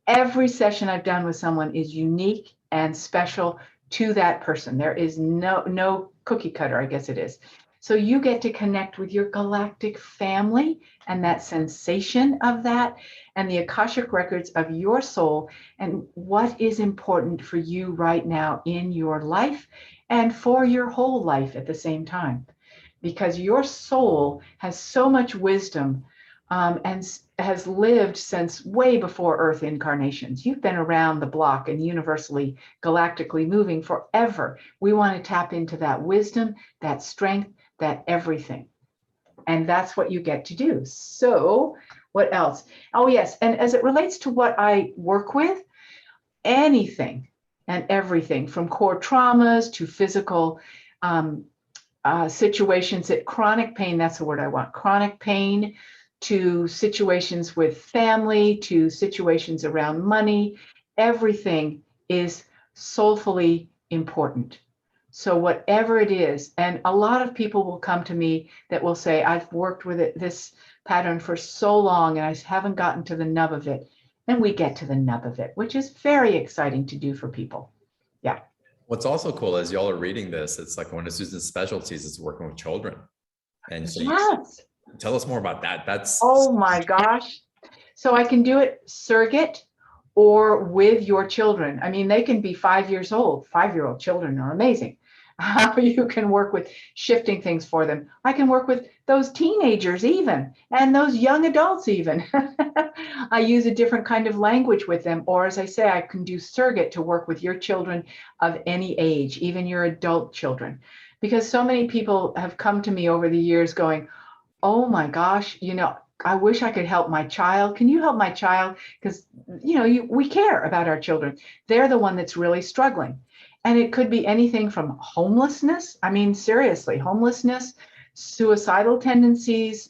Every session I've done with someone is unique and special to that person. There is no cookie cutter, I guess it is. So you get to connect with your galactic family and that sensation of that, and the Akashic records of your soul, and what is important for you right now in your life and for your whole life at the same time. Because your soul has so much wisdom and has lived since way before Earth incarnations. You've been around the block and universally, galactically moving forever. We want to tap into that wisdom, that strength, that everything. And that's what you get to do. So what else? Oh, yes. And as it relates to what I work with, anything and everything from core traumas to physical situations, that chronic pain, that's the word I want, chronic pain, to situations with family, to situations around money, everything is soulfully important. So whatever it is, and a lot of people will come to me that will say, I've worked with this pattern for so long and I haven't gotten to the nub of it. And we get to the nub of it, which is very exciting to do for people. Yeah. What's also cool is y'all are reading this. It's like one of Susann's specialties is working with children. And so yes. Tell us more about that. That's oh my gosh. So I can do it surrogate or with your children. I mean, they can be 5 years old. 5-year-old children are amazing. how you can work with shifting things for them. I can work with those teenagers even, and those young adults even. I use a different kind of language with them. Or as I say, I can do surrogate to work with your children of any age, even your adult children. Because so many people have come to me over the years going, oh my gosh, I wish I could help my child. Can you help my child? Because, we care about our children. They're the one that's really struggling. And it could be anything from homelessness. I mean, seriously, homelessness, suicidal tendencies,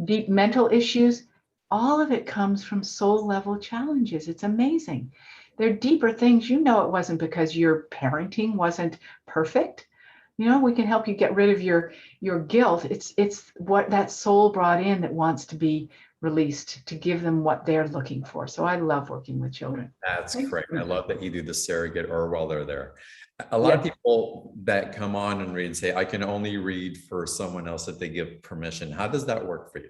deep mental issues. All of it comes from soul level challenges. It's amazing. They're deeper things. It wasn't because your parenting wasn't perfect. We can help you get rid of your guilt. It's what that soul brought in that wants to be released, to give them what they're looking for. So I love working with children. That's great. I love that you do the surrogate or while they're there. A lot of people that come on and read and say, I can only read for someone else if they give permission. How does that work for you?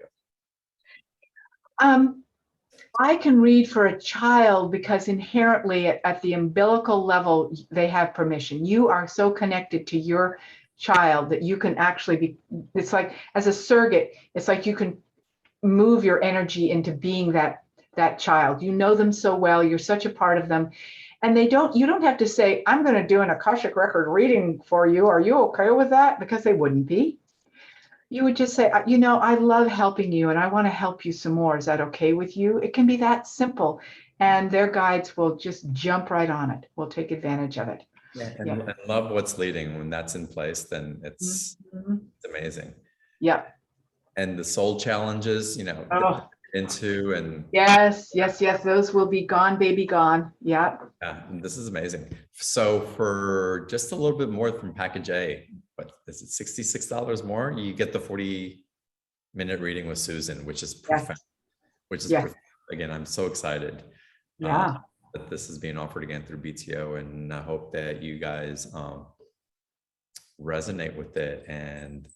I can read for a child because inherently at the umbilical level, they have permission. You are so connected to your child that you can actually it's like as a surrogate, it's like you can move your energy into being that child. You know them so well, you're such a part of them. And you don't have to say, I'm going to do an Akashic record reading for you. Are you okay with that? Because they wouldn't be. You would just say, I love helping you and I want to help you some more. Is that okay with you? It can be that simple. And their guides will just jump right on it. We'll take advantage of it. Yeah, and love what's leading. When that's in place, then it's amazing. Yeah. And the soul challenges, into and yes, those will be gone, baby, gone. Yeah. This is amazing. So for just a little bit more from package A, what is it, $66 more? You get the 40-minute reading with Susann, which is profound. Again, I'm so excited that this is being offered again through BTO, and I hope that you guys resonate with it and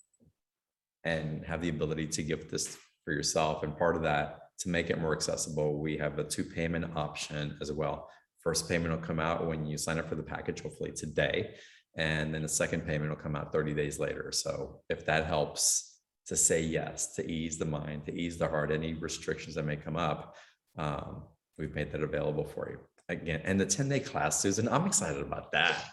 have the ability to give this for yourself. And part of that, to make it more accessible, we have a 2-payment option as well. First payment will come out when you sign up for the package, hopefully today. And then the second payment will come out 30 days later. So if that helps to say yes, to ease the mind, to ease the heart, any restrictions that may come up, we've made that available for you. Again, and the 10-day class, Susann, I'm excited about that.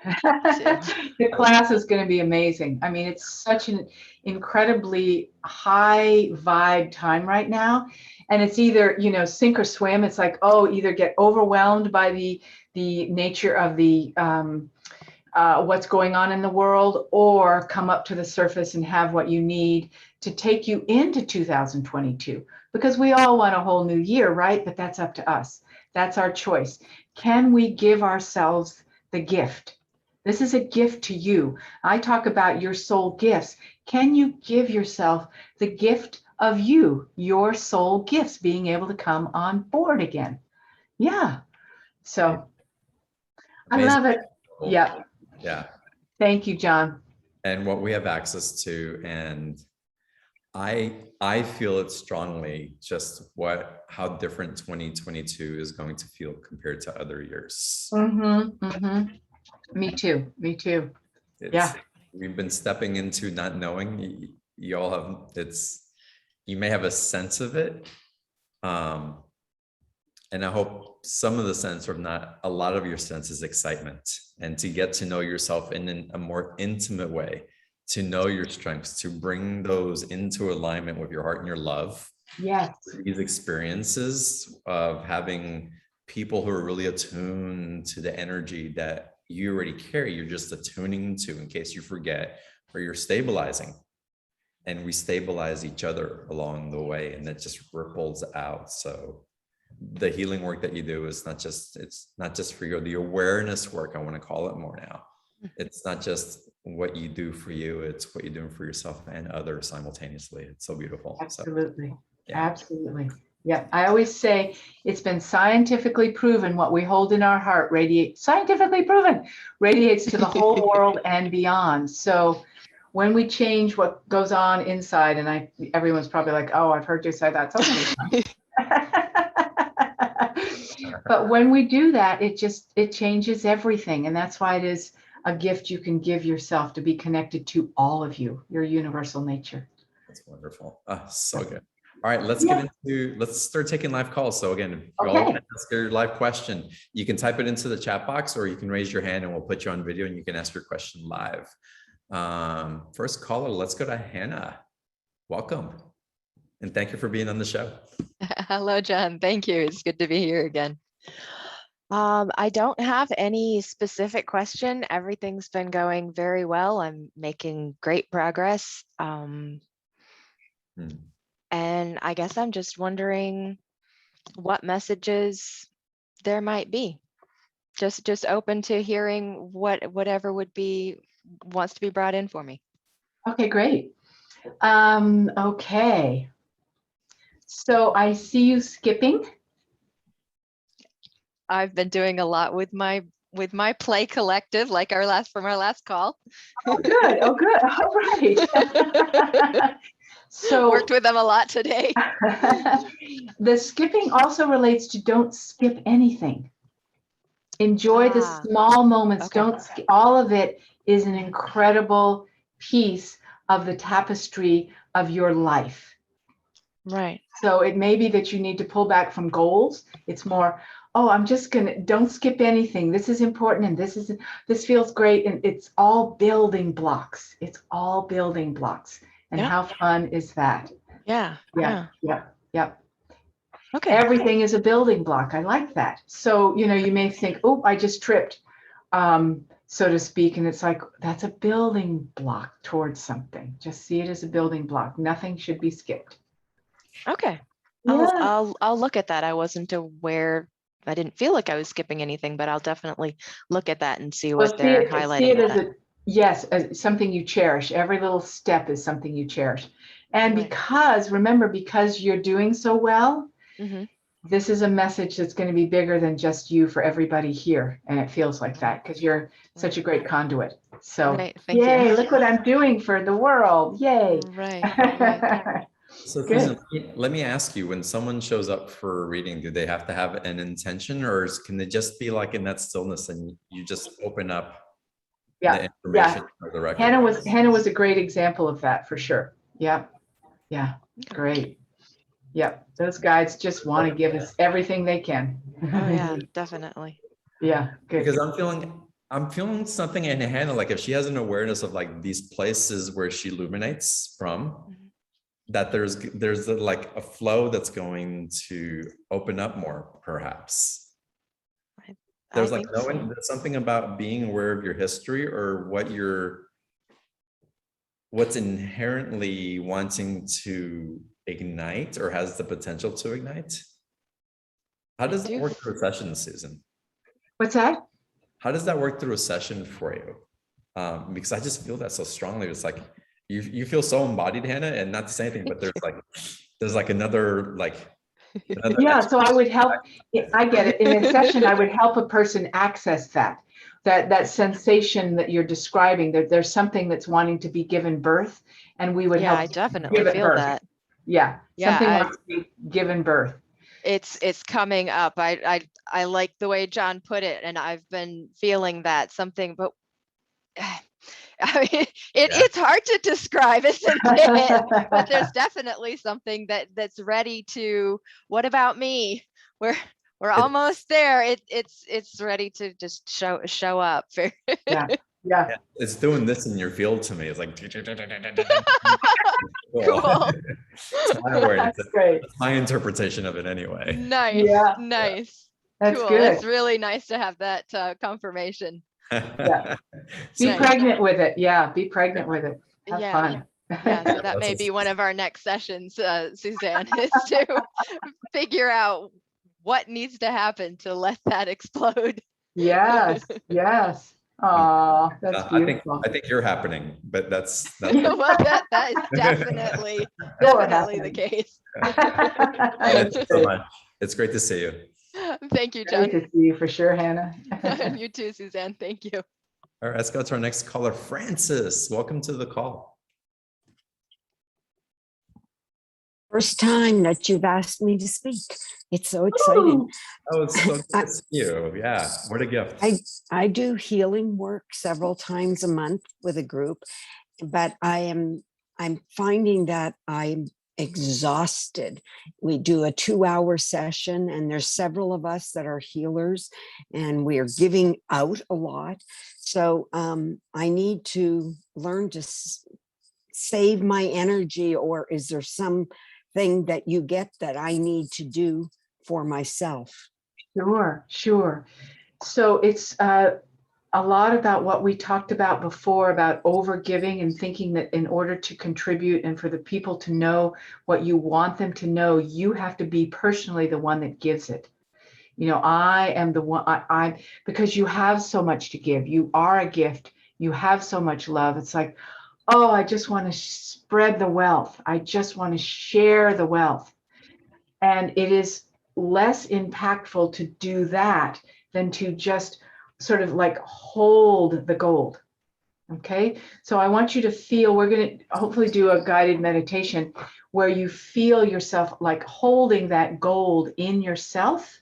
The class is going to be amazing. I mean, it's such an incredibly high vibe time right now. And it's either, sink or swim. It's like, either get overwhelmed by the nature of the what's going on in the world, or come up to the surface and have what you need to take you into 2022. Because we all want a whole new year, right? But that's up to us. That's our choice. Can we give ourselves the gift? This is a gift to you. I talk about your soul gifts. Can you give yourself the gift of you, your soul gifts, being able to come on board again? Yeah. So amazing. I love it. Yeah. Yeah. Thank you, John. And what we have access to, and I feel it strongly, just how different 2022 is going to feel compared to other years. Me too. We've been stepping into not knowing. You all have, you may have a sense of it. And I hope some of the sense, or not a lot of your sense, is excitement, and to get to know yourself in a more intimate way, to know your strengths, to bring those into alignment with your heart and your love. Yes. These experiences of having people who are really attuned to the energy that you already carry, you're just attuning to in case you forget, or you're stabilizing. And we stabilize each other along the way, and it just ripples out. So the healing work that you do is it's not just for you, the awareness work, I want to call it more now. It's not just what you do for you, it's what you're doing for yourself and others simultaneously. It's so beautiful. Absolutely. So, yeah. Absolutely. Yeah. I always say it's been scientifically proven what we hold in our heart radiates to the whole world and beyond. So when we change what goes on inside, and everyone's probably like, oh, I've heard you say that. Okay. But when we do that, it changes everything. And that's why it is a gift you can give yourself to be connected to all of you, your universal nature. That's wonderful. So good. All right, let's start taking live calls. So again, if you all want to ask your live question, you can type it into the chat box, or you can raise your hand and we'll put you on video and you can ask your question live. First caller, let's go to Hannah. Welcome. And thank you for being on the show. Hello, John. Thank you. It's good to be here again. I don't have any specific question. Everything's been going very well. I'm making great progress. And I guess I'm just wondering what messages there might be. Just open to hearing whatever wants to be brought in for me. Okay, great. Okay. So I see you skipping. I've been doing a lot with my play collective, like our last call. Oh, good. Oh, good. All right. So worked with them a lot today. The skipping also relates to don't skip anything. Enjoy the small moments. Okay. Don't skip. All of it is an incredible piece of the tapestry of your life. Right. So it may be that you need to pull back from goals. It's more, oh, I'm just don't skip anything. This is important, and this feels great, and it's all building blocks. It's all building blocks. And how fun is that? Yeah. Okay. Everything is a building block. I like that. So, you may think, oh, I just tripped, so to speak. And it's like, that's a building block towards something. Just see it as a building block. Nothing should be skipped. Okay. Yeah. I'll look at that. I wasn't aware. I didn't feel like I was skipping anything, but I'll definitely look at that and see what they're highlighting. See it as as something you cherish. Every little step is something you cherish. And remember, because you're doing so well, this is a message that's going to be bigger than just you for everybody here. And it feels like that because you're such a great conduit. So, yay, look what I'm doing for the world. Yay. Right. So Susan, let me ask you, when someone shows up for a reading, do they have to have an intention, or can they just be like in that stillness and you just open up the information for the record? Hannah was a great example of that for sure. Yeah. Great. Yep. Those guides just want to give us everything they can. Oh yeah, definitely. Yeah, good. Because I'm feeling something in Hannah, like if she has an awareness of like these places where she illuminates from, that there's like a flow that's going to open up more, perhaps. There's something about being aware of your history, or what's inherently wanting to ignite or has the potential to ignite. How does that work through a session, Susan? What's that? How does that work through a session for you? Because I just feel that so strongly. It's like you feel so embodied, Hannah, and not to say anything, but there's another so I would help. I get it. In a session, I would help a person access that sensation that you're describing. That there's something that's wanting to be given birth, and we would help. I definitely feel that. Yeah, something wants to be given birth. It's coming up. I like the way John put it, and I've been feeling that something, but I mean, it's hard to describe, isn't it? But there's definitely something that's ready to. What about me? We're almost there. It's ready to just show up. Yeah. It's doing this in your field to me. It's like cool. It's my awareness. That's great. That's my interpretation of it anyway. Nice. Yeah. Nice. That's cool. Good. That's really nice to have that confirmation. Yeah. Be pregnant with it. Yeah. Be pregnant with it. Have fun. Yeah, so that may be one of our next sessions, Susann, is to figure out what needs to happen to let that explode. Yes. Oh, that's beautiful. I think you're happening, but that's well, that is definitely the case. It's great to see you. Thank you, John. Great to see you for sure, Hannah. You too, Susann. Thank you. All right, let's go to our next caller, Francis. Welcome to the call. First time that you've asked me to speak. It's so exciting. Ooh. Oh, it's so good to see you. Yeah, what a gift. I do healing work several times a month with a group, but I'm finding that I'm exhausted. We do a 2-hour session, and there's several of us that are healers, and we are giving out a lot. So I need to learn to save my energy, or is there something that you get that I need to do for myself? Sure, sure. So it's a lot about what we talked about before about over-giving and thinking that in order to contribute and for the people to know what you want them to know, you have to be personally the one that gives it. You know, I am the one, because you have so much to give. You are a gift. You have so much love. It's like, oh, I just want to spread the wealth. I just want to share the wealth. And it is less impactful to do that than to just sort of like hold the gold. Okay, so I want you to feel, we're going to hopefully do a guided meditation where you feel yourself like holding that gold in yourself.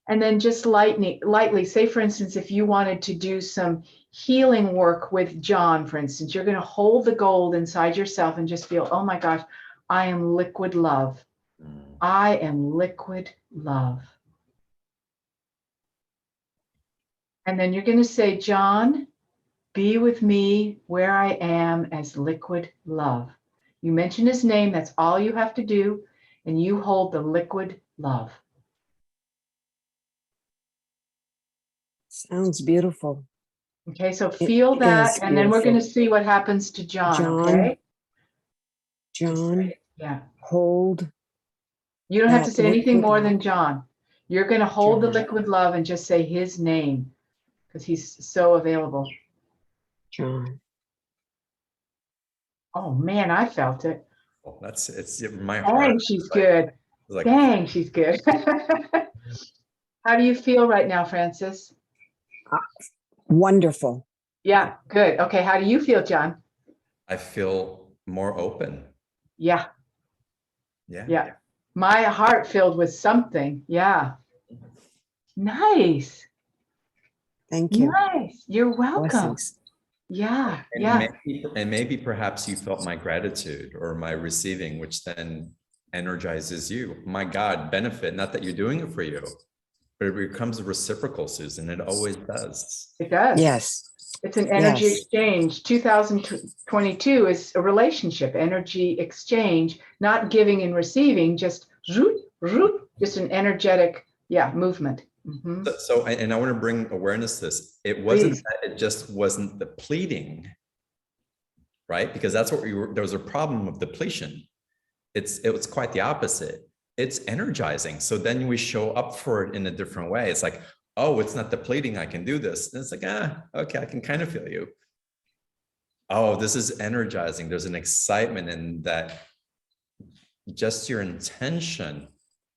And then just lightly, say, for instance, if you wanted to do some healing work with John, for instance, you're going to hold the gold inside yourself and just feel, oh my gosh, I am liquid love. I am liquid love. And then you're going to say, John, be with me where I am as liquid love. You mention his name, that's all you have to do, and you hold the liquid love. Sounds beautiful. Okay, so feel that, and then we're going to see what happens to John, okay? John, Yeah. hold. You don't have to say anything more love. than John. You're going to hold the John. liquid love and just say his name because he's so available. John. Oh man, I felt it. Well, it's my heart. Dang, she's good. Like, Dang, she's good. How do you feel right now, Francis? Wonderful. Yeah, good. Okay, how do you feel, John? I feel more open. Yeah. Yeah. Yeah. My heart filled with something. Yeah. Nice. Thank you. Nice. You're welcome. Blessings. Yeah. And Yeah. maybe perhaps you felt my gratitude or my receiving, which then energizes you. My God, benefit, not that you're doing it for you, but it becomes reciprocal, Susan. It always does. It does. Yes. It's an energy Yes. exchange. 2022 is a relationship, energy exchange, not giving and receiving, just just an energetic, movement. Mm-hmm. So, and I want to bring awareness to this. It wasn't Please. that it just wasn't depleting, right? Because that's what there was a problem of depletion. It was quite the opposite. It's energizing. So then we show up for it in a different way. It's like, oh, it's not depleting. I can do this. And it's like, okay, I can kind of feel you. Oh, this is energizing. There's an excitement in that. Just your intention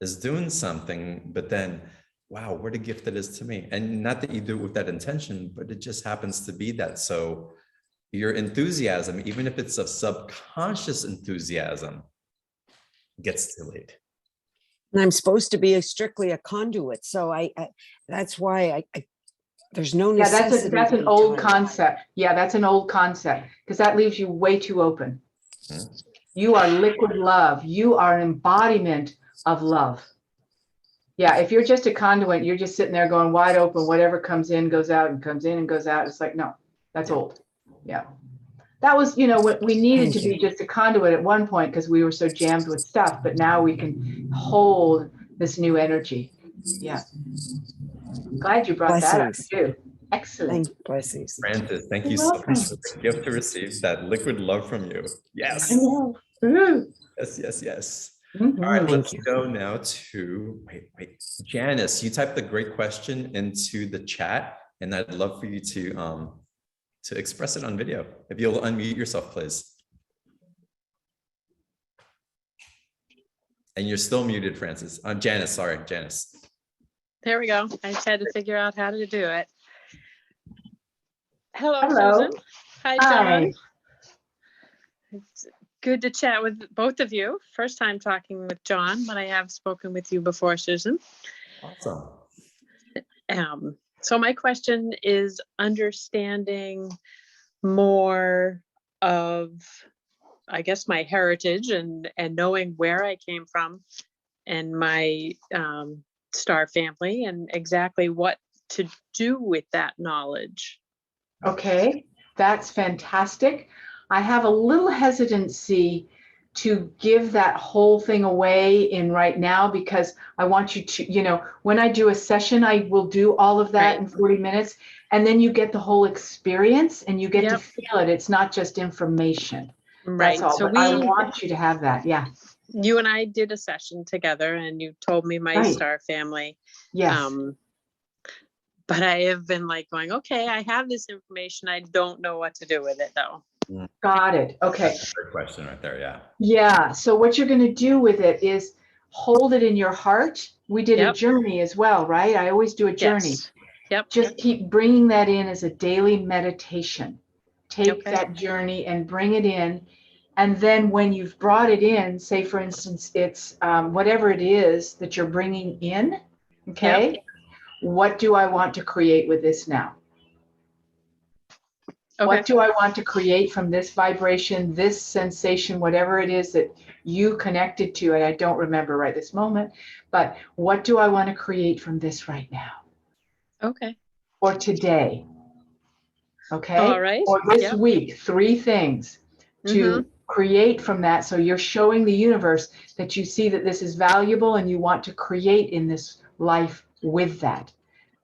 is doing something, but then, wow, what a gift it is to me. And not that you do it with that intention, but it just happens to be that. So your enthusiasm, even if it's a subconscious enthusiasm, gets delayed. And I'm supposed to be strictly a conduit. So I that's why I there's no necessity. Yeah, that's an old concept. Yeah, that's an old concept because that leaves you way too open. Mm-hmm. You are liquid love. You are an embodiment of love. Yeah, if you're just a conduit, you're just sitting there going wide open, whatever comes in, goes out and comes in and goes out. It's like, no, that's old. Yeah. That was, we needed to be just a conduit at one point because we were so jammed with stuff, but now we can hold this new energy. Yeah. Glad you brought that up too. Excellent. Blessings. Francis, thank you so much for the gift to receive that liquid love from you. Yes. Yes, yes, yes. Mm-hmm. All right, let's go now to, wait. Janice, you typed a great question into the chat, and I'd love for you to express it on video. If you'll unmute yourself, please. And you're still muted, Francis. Janice, sorry, Janice. There we go. I just had to figure out how to do it. Hello. Susan. Hi, John. Good to chat with both of you. First time talking with John, but I have spoken with you before, Susan. Awesome. So my question is understanding more of, I guess, my heritage and knowing where I came from and my star family and exactly what to do with that knowledge. Okay, that's fantastic. I have a little hesitancy to give that whole thing away in right now because I want you to, when I do a session, I will do all of that Right. in 40 minutes, and then you get the whole experience and you get to Yep. feel it. It's not just information. Right. That's all. So But I want you to have that. Yeah. you and I did a session together and you told me my Right. star family. Yes. But I have been like going, okay, I have this information. I don't know what to do with it though. Got it. Okay. That's a great question right there. Yeah. Yeah. So what you're going to do with it is hold it in your heart. We did a Yep. journey as well, right? I always do a journey. Yes. Yep. Just keep bringing that in as a daily meditation. Take Okay. that journey and bring it in. And then when you've brought it in, say, for instance, it's whatever it is that you're bringing in, okay? Yep. What do I want to create with this now? Okay. What do I want to create from this vibration, this sensation, whatever it is that you connected to? And I don't remember right this moment, but what do I want to create from this right now? Okay. Or today? Okay. All right. Or this Yep. week, 3 things to create from that. So you're showing the universe that you see that this is valuable and you want to create in this life with that.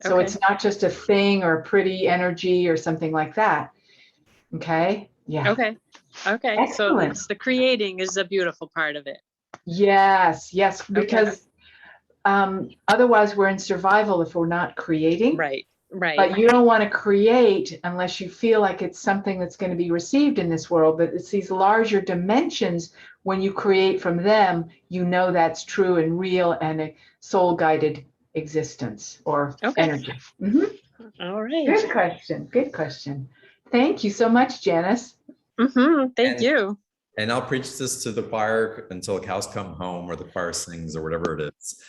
So Okay. it's not just a thing or a pretty energy or something like that. Okay. Yeah. Okay. Okay. So Excellent. it's the creating is a beautiful part of it. Yes. Yes. Because otherwise we're in survival if we're not creating. Right. Right. But you don't want to create unless you feel like it's something that's going to be received in this world. But it's these larger dimensions. When you create from them, you know that's true and real and a soul-guided existence or energy. All right. Good question. Good question. Thank you so much, Janice. Thank you. And I'll preach this to the choir until the cows come home or the choir sings or whatever it is.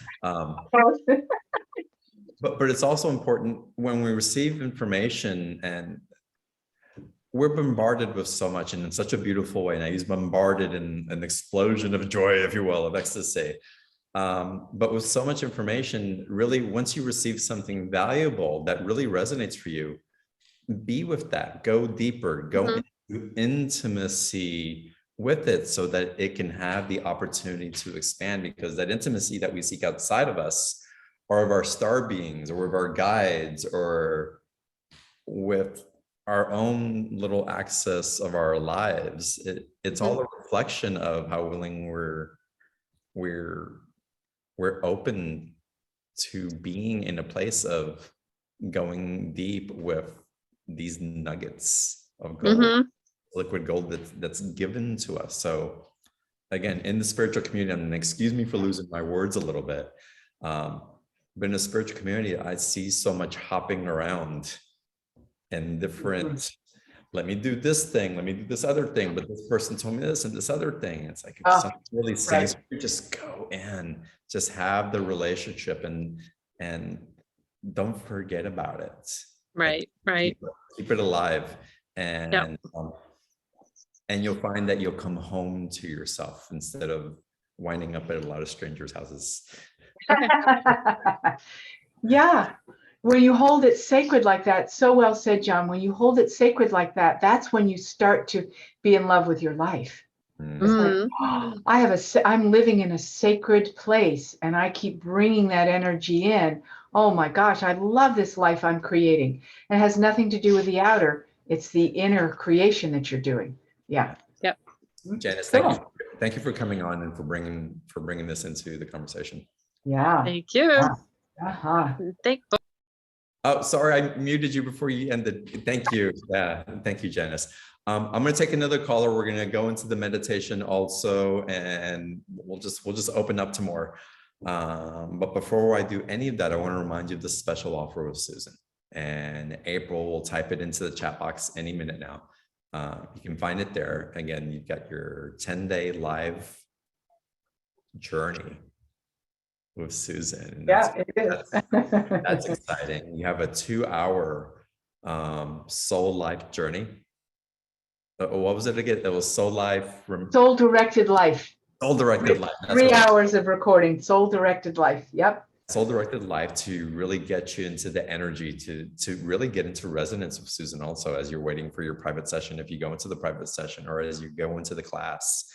But it's also important when we receive information and we're bombarded with so much and in such a beautiful way. And I use bombarded in an explosion of joy, if you will, of ecstasy. But with so much information, really, once you receive something valuable that really resonates for you, be with that, go deeper, go into intimacy with it so that it can have the opportunity to expand, because that intimacy that we seek outside of us or of our star beings or with our guides or with our own little access of our lives, it's all a reflection of how willing we're open to being in a place of going deep with these nuggets of gold, liquid gold that's given to us. So again, in the spiritual community, and excuse me for losing my words a little bit, but in the spiritual community, I see so much hopping around and different, let me do this thing, let me do this other thing, but this person told me this and this other thing. It's like, if something really sings, just go in, just have the relationship and don't forget about it. Right. Right. Keep it alive. And and you'll find that you'll come home to yourself instead of winding up at a lot of strangers' houses. Yeah. When you hold it sacred like that, so well said, John, when you hold it sacred like that, that's when you start to be in love with your life. It's like, oh, I'm living in a sacred place and I keep bringing that energy in. Oh my gosh, I love this life I'm creating. And it has nothing to do with the outer. It's the inner creation that you're doing. Yeah. Yep. Janice, Cool. thank you for coming on and for bringing this into the conversation. Yeah. Thank you. Oh, sorry, I muted you before you ended. Thank you. Yeah, thank you, Janice. I'm going to take another caller. We're going to go into the meditation also, and we'll just open up to more. But before I do any of that, I want to remind you of the special offer with Susan. And April will type it into the chat box any minute now. You can find it there. Again, you've got your 10-day live journey with Susann. And Yeah, it is. that's exciting. You have a 2-hour soul life journey. What was it again? It was soul life. Soul directed life. Soul directed life. That's 3 what hours of recording. Soul directed life. Yep. soul directed life to really get you into the energy to really get into resonance with Susann also as you're waiting for your private session. If you go into the private session or as you go into the class,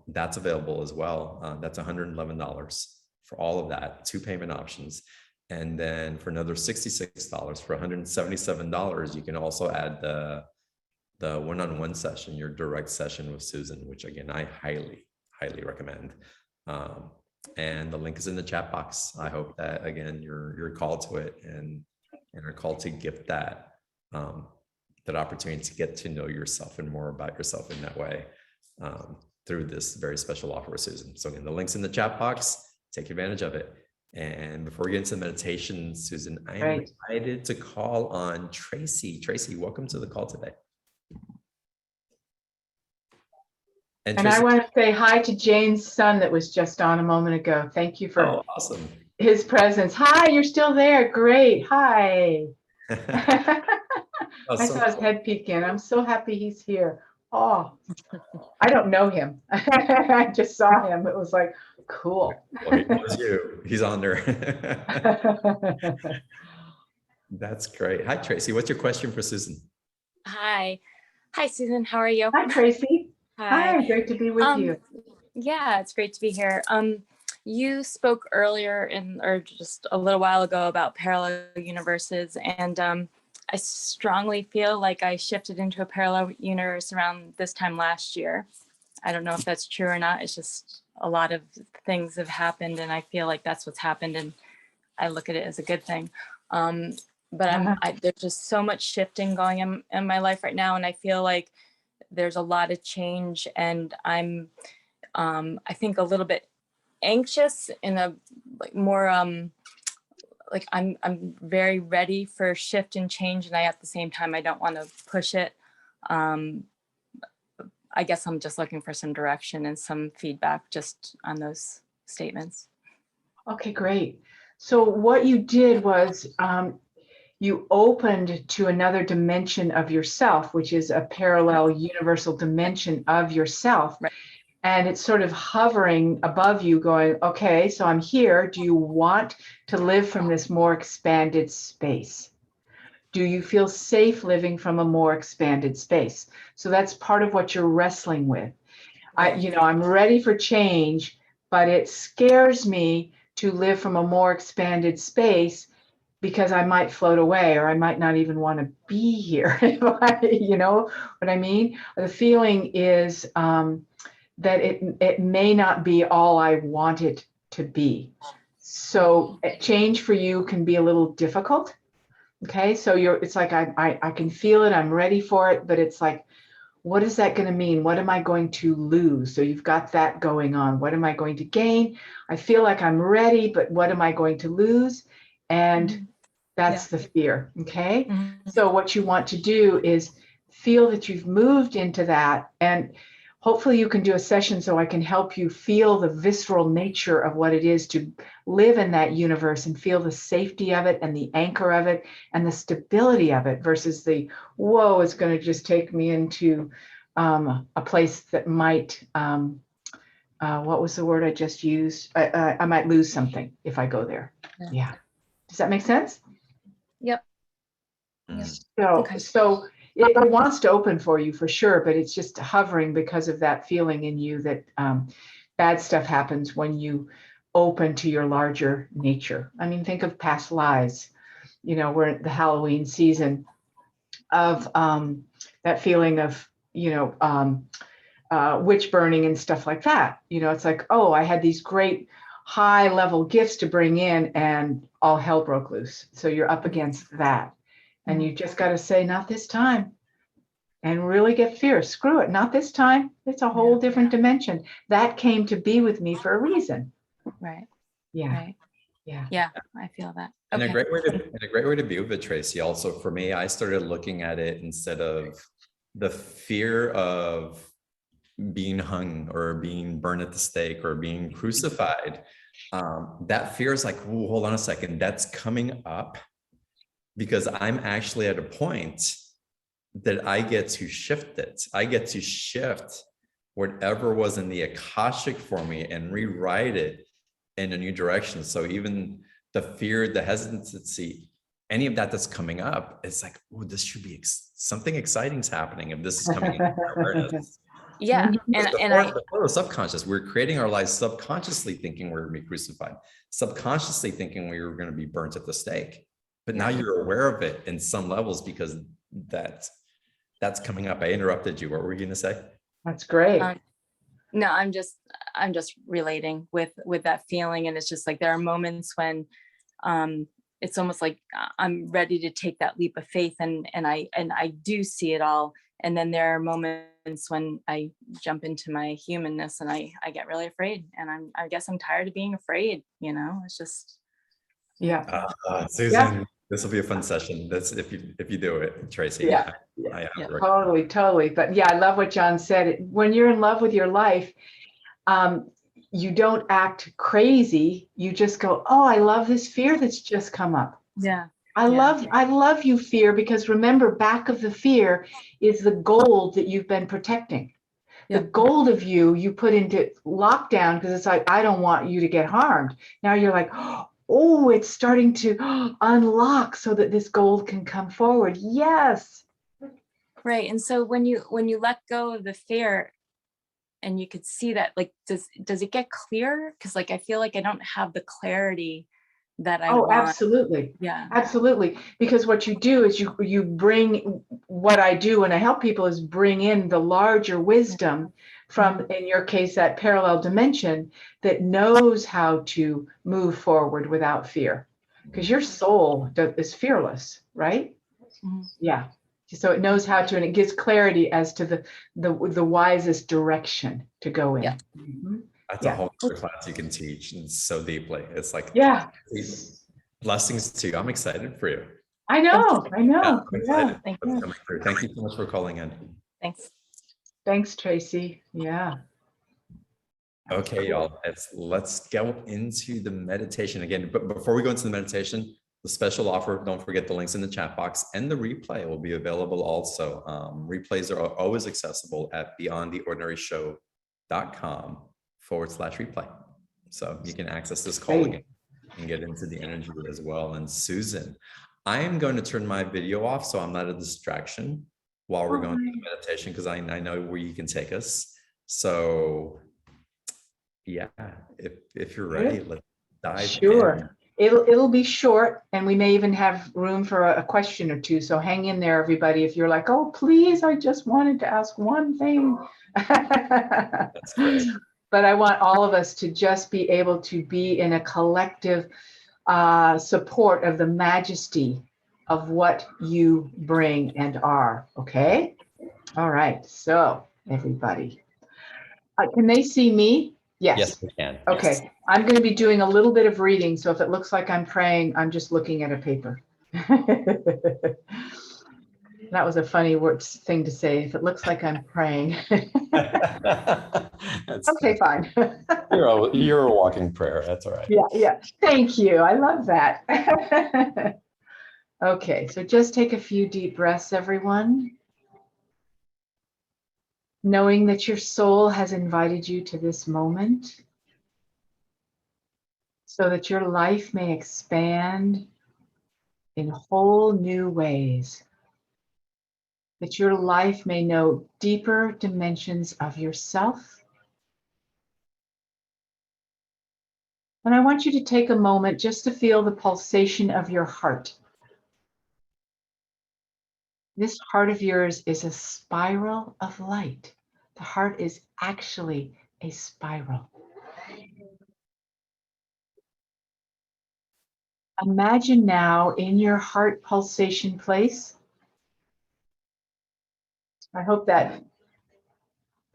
that's available as well. That's $111 for all of that, 2 payment options. And then for another $66, for $177, you can also add the one-on-one session, your direct session with Susann, which again, I highly recommend. And the link is in the chat box. I hope that again, you're called to it and are called to gift that opportunity to get to know yourself and more about yourself in that way through this very special offer with Susann. So again, the link's in the chat box. Take advantage of it. And before we get into the meditation, Susann, I am excited to call on Tracy. Tracy, welcome to the call today. And I want to say hi to Jane's son that was just on a moment ago. Thank you for awesome. his presence. Hi, you're still there. Great. Hi. I saw his head peek in. I'm so happy he's here. Oh, I don't know him. I just saw him. It was like, cool. Well, he knows you. He's on there. That's great. Hi, Tracy. What's your question for Susann? Hi. Hi, Susann. How are you? Hi, Tracy. Hi. Hi, great to be with you. Yeah, it's great to be here. You spoke earlier or just a little while ago about parallel universes, and I strongly feel like I shifted into a parallel universe around this time last year. I don't know if that's true or not. It's just a lot of things have happened, and I feel like that's what's happened, and I look at it as a good thing. But there's just so much shifting going in my life right now, and I feel like there's a lot of change, and I'm I think a little bit anxious in a more like I'm very ready for shift and change, and at the same time I don't want to push it. I guess I'm just looking for some direction and some feedback just on those statements. Okay, great. So what you did was you opened to another dimension of yourself, which is a parallel universal dimension of yourself. Right. And it's sort of hovering above you going, okay, so I'm here. Do you want to live from this more expanded space? Do you feel safe living from a more expanded space? So that's part of what you're wrestling with. I'm ready for change, but it scares me to live from a more expanded space because I might float away, or I might not even want to be here. You know what I mean? The feeling is that it may not be all I want it to be. So change for you can be a little difficult. Okay, so it's like I can feel it, I'm ready for it, but it's like, what is that going to mean? What am I going to lose? So you've got that going on. What am I going to gain? I feel like I'm ready, but what am I going to lose? And that's the fear. Okay. So what you want to do is feel that you've moved into that, and hopefully you can do a session so I can help you feel the visceral nature of what it is to live in that universe and feel the safety of it and the anchor of it and the stability of it versus the, whoa, it's going to just take me into a place that might, what was the word I just used? I might lose something if I go there. Yeah. Does that make sense? Yep. So it wants to open for you for sure, but it's just hovering because of that feeling in you that bad stuff happens when you open to your larger nature. I mean, think of past lives. We're in the Halloween season of that feeling of, witch burning and stuff like that. It's like, oh, I had these great high level gifts to bring in and all hell broke loose. So you're up against that. And you just got to say, not this time, and really get fierce. Screw it, not this time. It's a whole different dimension. That came to be with me for a reason. Right. Yeah. Right. Yeah. Yeah, I feel that. And Okay. a great way to be with it, Tracy. Also, for me, I started looking at it instead of the fear of being hung or being burned at the stake or being crucified, that fear is like, "Ooh, hold on a second, that's coming up because I'm actually at a point that I get to shift it. I get to shift whatever was in the Akashic for me and rewrite it in a new direction." So even the fear, the hesitancy, any of that that's coming up, it's like, oh, this should be something exciting's happening if this is coming into our awareness. Yeah. Before we're subconscious, we're creating our lives subconsciously thinking we're going to be crucified, subconsciously thinking we were going to be burnt at the stake. But now you're aware of it in some levels because that's coming up. I interrupted you. What were you going to say? That's great. No, I'm just relating with that feeling. And it's just like, there are moments when it's almost like I'm ready to take that leap of faith and I do see it all. And then there are moments when I jump into my humanness and I get really afraid. And I guess I'm tired of being afraid, you know, it's just. Yeah. Susan, this will be a fun session. That's if you do it, Tracy. Yeah. Totally. But yeah, I love what John said. When you're in love with your life, you don't act crazy. You just go, oh, I love this fear that's just come up. Yeah. I love you, fear, because remember, back of the fear is the gold that you've been protecting. The gold of you put into lockdown because it's like, I don't want you to get harmed. Now you're like, oh, it's starting to unlock so that this gold can come forward. Yes. Right. And so when you let go of the fear and you could see that, like, does it get clearer? Because like, I feel like I don't have the clarity that I want. Absolutely. Yeah, absolutely. Because what you do is you bring, what I do when I help people is bring in the larger wisdom from, in your case, that parallel dimension that knows how to move forward without fear. Because your soul is fearless, right? Mm-hmm. Yeah. So it knows how to, and it gives clarity as to the wisest direction to go in. Yeah. Mm-hmm. That's a whole other class you can teach and so deeply. It's like, blessings to you. I'm excited for you. I know. Yeah, I'm excited. Thank you. Coming through. Thank you so much for calling in. Thanks, Tracy. Yeah. Okay, y'all. Let's go into the meditation again. But before we go into the meditation, the special offer, don't forget the links in the chat box, and the replay will be available also. Replays are always accessible at beyondtheordinaryshow.com/replay. So you can access this call again and get into the energy as well. And Susan, I am going to turn my video off so I'm not a distraction while we're going through the meditation, because I know where you can take us. So yeah, if you're ready, let's dive in. It'll be short, and we may even have room for a question or two. So hang in there, everybody. If you're like, oh, please, I just wanted to ask one thing. That's great. But I want all of us to just be able to be in a collective support of the majesty of what you bring and are. Okay. All right. So everybody, can they see me? Yes, we can. Okay. Yes. I'm going to be doing a little bit of reading. So if it looks like I'm praying, I'm just looking at a paper. That was a funny thing to say. If it looks like I'm praying. Okay, fine. You're a walking prayer. That's all right. Yeah. Thank you. I love that. Okay, so just take a few deep breaths, everyone. Knowing that your soul has invited you to this moment so that your life may expand in whole new ways, that your life may know deeper dimensions of yourself. And I want you to take a moment just to feel the pulsation of your heart. This heart of yours is a spiral of light. The heart is actually a spiral. Imagine now in your heart pulsation place. I hope that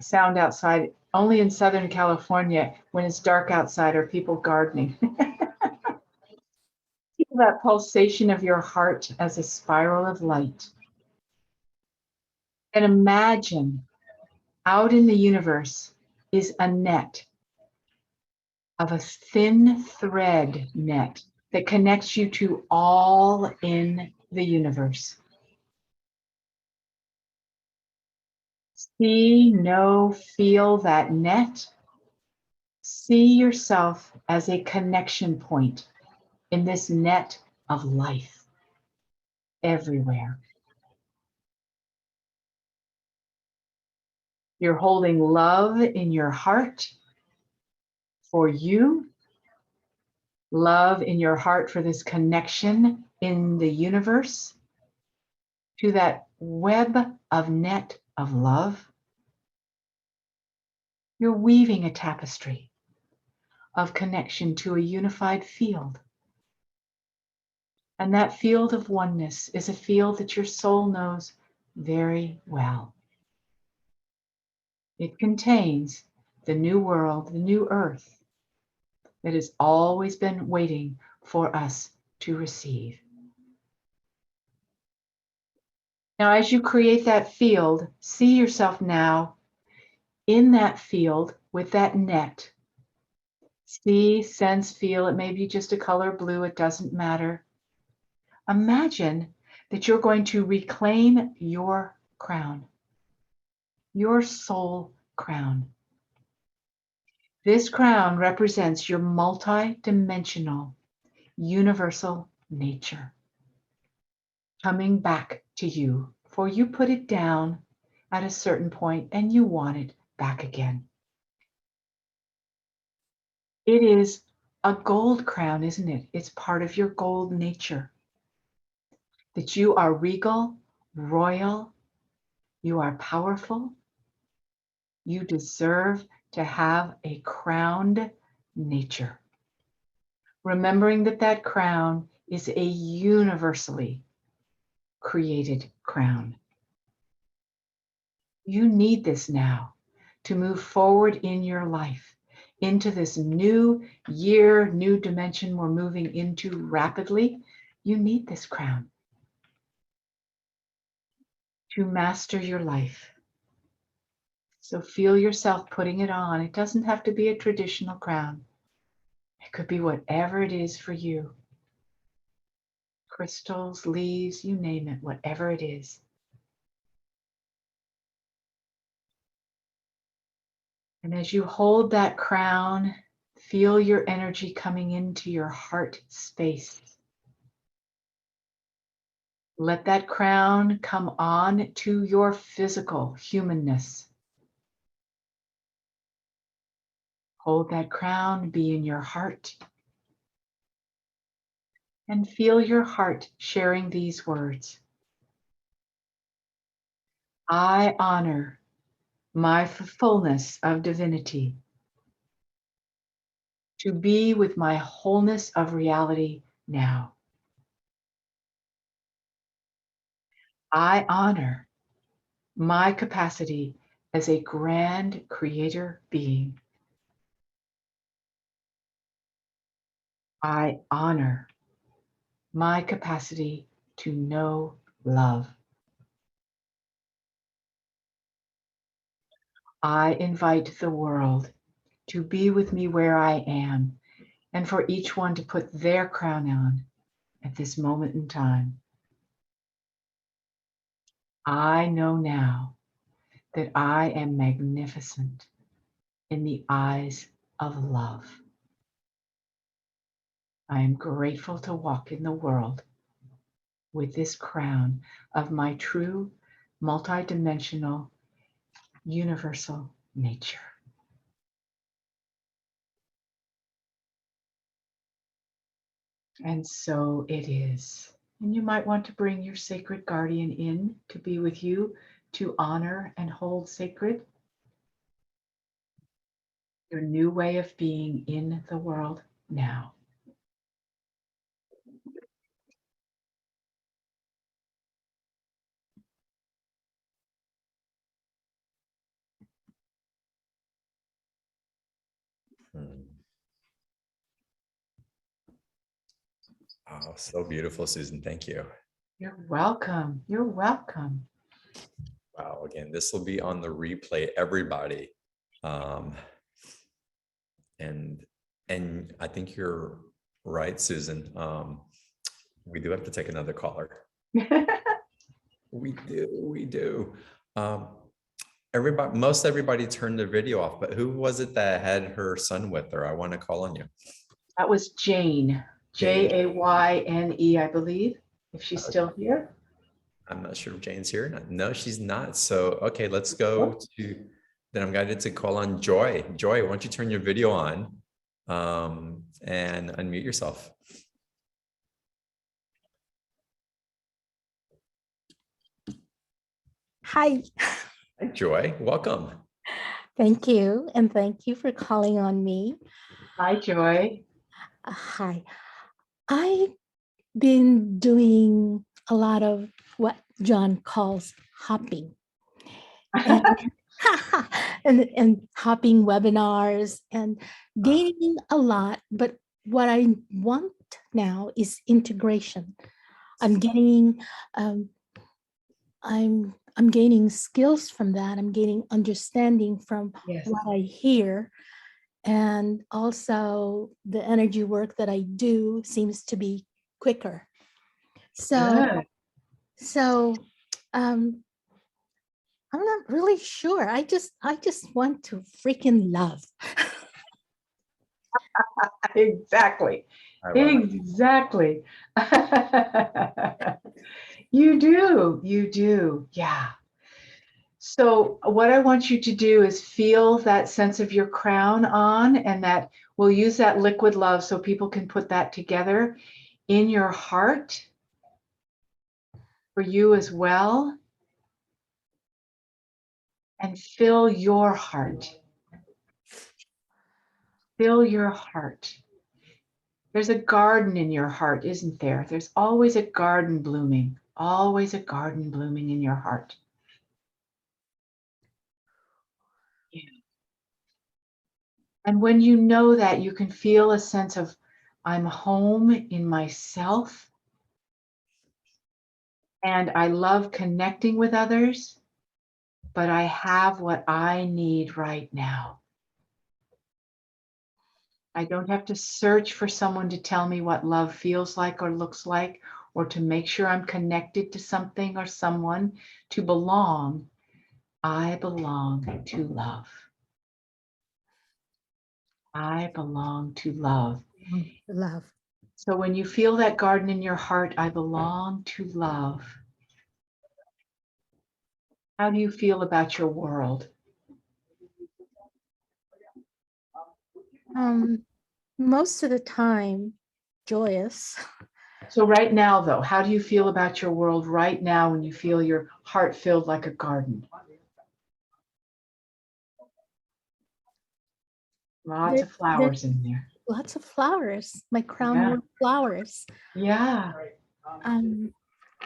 sound outside, only in Southern California, when it's dark outside, are people gardening. Feel that pulsation of your heart as a spiral of light. And imagine out in the universe is a net of a thin thread net that connects you to all in the universe. See, know, feel that net. See yourself as a connection point in this net of life everywhere. You're holding love in your heart for you, love in your heart for this connection in the universe to that web of net of love. You're weaving a tapestry of connection to a unified field. And that field of oneness is a field that your soul knows very well. It contains the new world, the new earth that has always been waiting for us to receive. Now, as you create that field, see yourself now in that field with that net. See, sense, feel. It may be just a color blue, it doesn't matter. Imagine that you're going to reclaim your crown, your soul crown. This crown represents your multi-dimensional, universal nature coming back to you, for you put it down at a certain point and you want it back again. It is a gold crown, isn't it? It's part of your gold nature. That you are regal, royal, you are powerful, you deserve to have a crowned nature. Remembering that that crown is a universally created crown. You need this now to move forward in your life into this new year, new dimension we're moving into rapidly. You need this crown to master your life. So feel yourself putting it on. It doesn't have to be a traditional crown. It could be whatever it is for you. Crystals, leaves, you name it, whatever it is. And as you hold that crown, feel your energy coming into your heart space. Let that crown come on to your physical humanness. Hold that crown, be in your heart. And feel your heart sharing these words. I honor my fullness of divinity to be with my wholeness of reality now. I honor my capacity as a grand creator being. I honor my capacity to know love. I invite the world to be with me where I am, and for each one to put their crown on at this moment in time. I know now that I am magnificent in the eyes of love. I am grateful to walk in the world with this crown of my true, multidimensional, universal nature. And so it is. And you might want to bring your sacred guardian in to be with you, to honor and hold sacred your new way of being in the world now. Hmm. Oh, so beautiful, Susan. Thank you. You're welcome. You're welcome. Wow, again, this will be on the replay, everybody. And I think you're right, Susan. We do have to take another caller. We do. Most everybody turned their video off, but who was it that had her son with her? I want to call on you. That was Jane, Jayne, I believe, if she's still here. I'm not sure if Jane's here or not. No, she's not. So, okay, let's go to, then I'm guided to call on Joy. Joy, why don't you turn your video on and unmute yourself. Hi. Hi, Joy. Welcome. Thank you. And thank you for calling on me. Hi, Joy. Hi. I've been doing a lot of what John calls hopping. And hopping webinars and gaining a lot. But what I want now is integration. I'm getting I'm gaining skills from that. I'm gaining understanding from what I hear. And also the energy work that I do seems to be quicker. So I'm not really sure. I just want to freaking love. Exactly. Exactly. You do. Yeah. So what I want you to do is feel that sense of your crown on, and that we'll use that liquid love so people can put that together in your heart for you as well. And fill your heart. Fill your heart. There's a garden in your heart, isn't there? There's always a garden blooming, always a garden blooming in your heart. Yeah. And when you know that, you can feel a sense of, I'm home in myself. And I love connecting with others, but I have what I need right now. I don't have to search for someone to tell me what love feels like or looks like, or to make sure I'm connected to something or someone to belong. I belong to love. I belong to love. Love. So when you feel that garden in your heart, I belong to love. How do you feel about your world? Most of the time, joyous. So right now, though, how do you feel about your world right now when you feel your heart filled like a garden? Lots of flowers in there. Lots of flowers. My crown wore flowers. Yeah.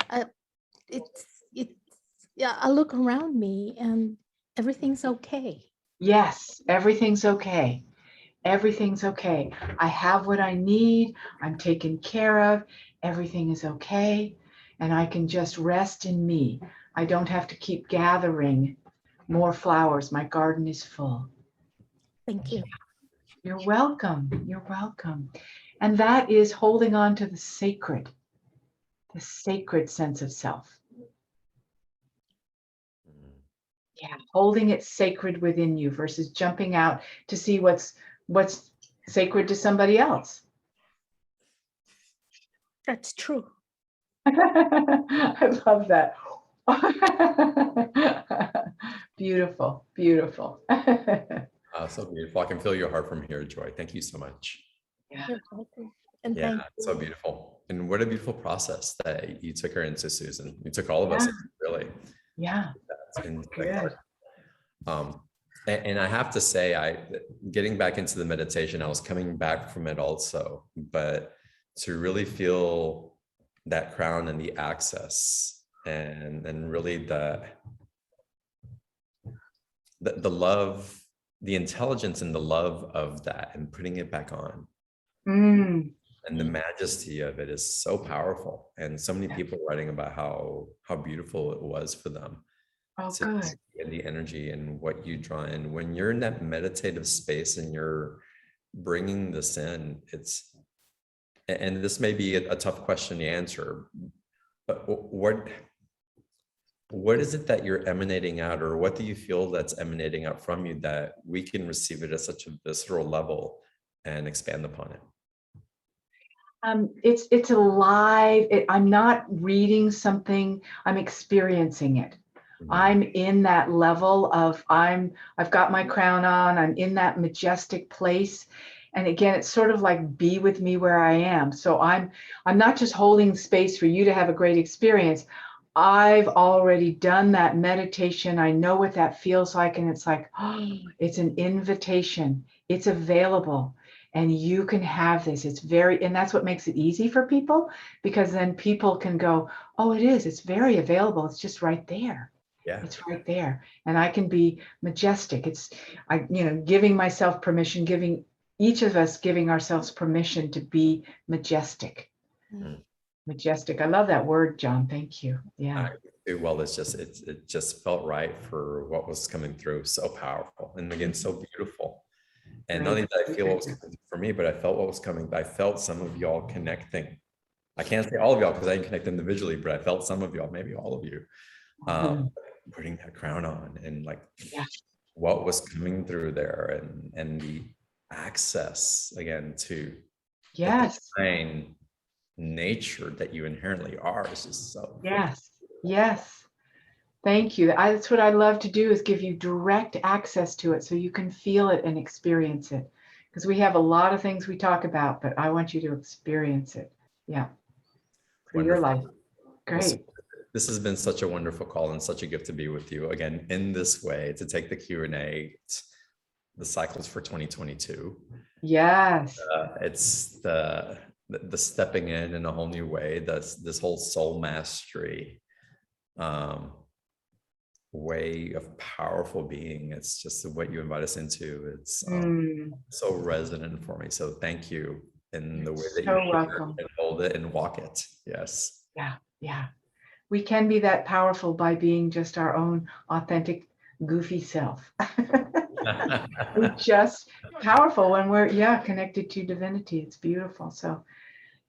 I look around me and everything's okay. Yes, everything's okay. Everything's okay. I have what I need. I'm taken care of. Everything is okay. And I can just rest in me. I don't have to keep gathering more flowers. My garden is full. Thank you. You're welcome. You're welcome. And that is holding on to the sacred sense of self. Yeah, holding it sacred within you versus jumping out to see what's sacred to somebody else. That's true. I love that. Beautiful, beautiful. So beautiful. I can feel your heart from here, Joy. Thank you so much. Yeah. You're welcome. And Yeah, thank it's so you. beautiful. And what a beautiful process that you took her into, Susan. You took all of us, really. Yeah. Into the Good. heart. And I have to say, getting back into the meditation, I was coming back from it also, but to really feel that crown and the access and really the love, the intelligence and the love of that and putting it back on. And the majesty of it is so powerful. And so many people writing about how beautiful it was for them. Oh, to good. see the energy and what you draw in. When you're in that meditative space and you're bringing this in, and this may be a tough question to answer, but what is it that you're emanating out, or what do you feel that's emanating out from you that we can receive it at such a visceral level and expand upon it? It's alive. I'm not reading something, I'm experiencing it. I'm in that level of I've got my crown on, I'm in that majestic place. And again, it's sort of like be with me where I am. So I'm not just holding space for you to have a great experience. I've already done that meditation. I know what that feels like. And it's like, oh, it's an invitation. It's available. And you can have this. And that's what makes it easy for people, because then people can go, oh, it's very available. It's just right there. Yeah. It's right there. And I can be majestic. Giving myself permission, giving each of us, giving ourselves permission to be majestic. Majestic. I love that word, John. Thank you. Yeah. Well, it just felt right for what was coming through. So powerful. And again, so beautiful. And not only did I feel what was coming for me, but I felt what was coming. I felt some of y'all connecting. I can't say all of y'all because I didn't connect individually, but I felt some of y'all, maybe all of you, putting that crown on, and like what was coming through there, and the access again to the divine nature that you inherently are is just so. Yes. Thank you. That's what I love to do, is give you direct access to it so you can feel it and experience it. Because we have a lot of things we talk about, but I want you to experience it. Yeah. For your life. Great. This has been such a wonderful call and such a gift to be with you again in this way, to take the Q&A, the cycles for 2022. Yes. It's the stepping in a whole new way. This whole soul mastery way of powerful being. It's just what you invite us into. It's so resonant for me. So thank you in the way that you welcome. And hold it and walk it. Yes. Yeah. We can be that powerful by being just our own authentic, goofy self. We're just powerful when we're connected to divinity. It's beautiful. So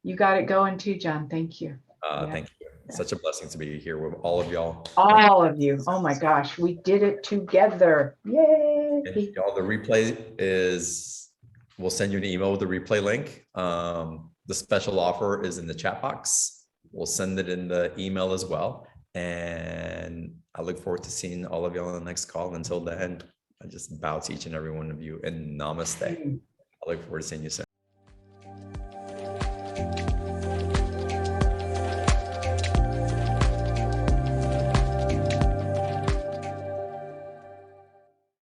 you got it going too, John. Thank you. Thank you. It's such a blessing to be here with all of y'all. All of you. Oh my gosh, we did it together. Yay. Y'all, the replay is, we'll send you an email with the replay link. The special offer is in the chat box. We'll send it in the email as well. And I look forward to seeing all of y'all on the next call. Until then, I just bow to each and every one of you and namaste. I look forward to seeing you soon.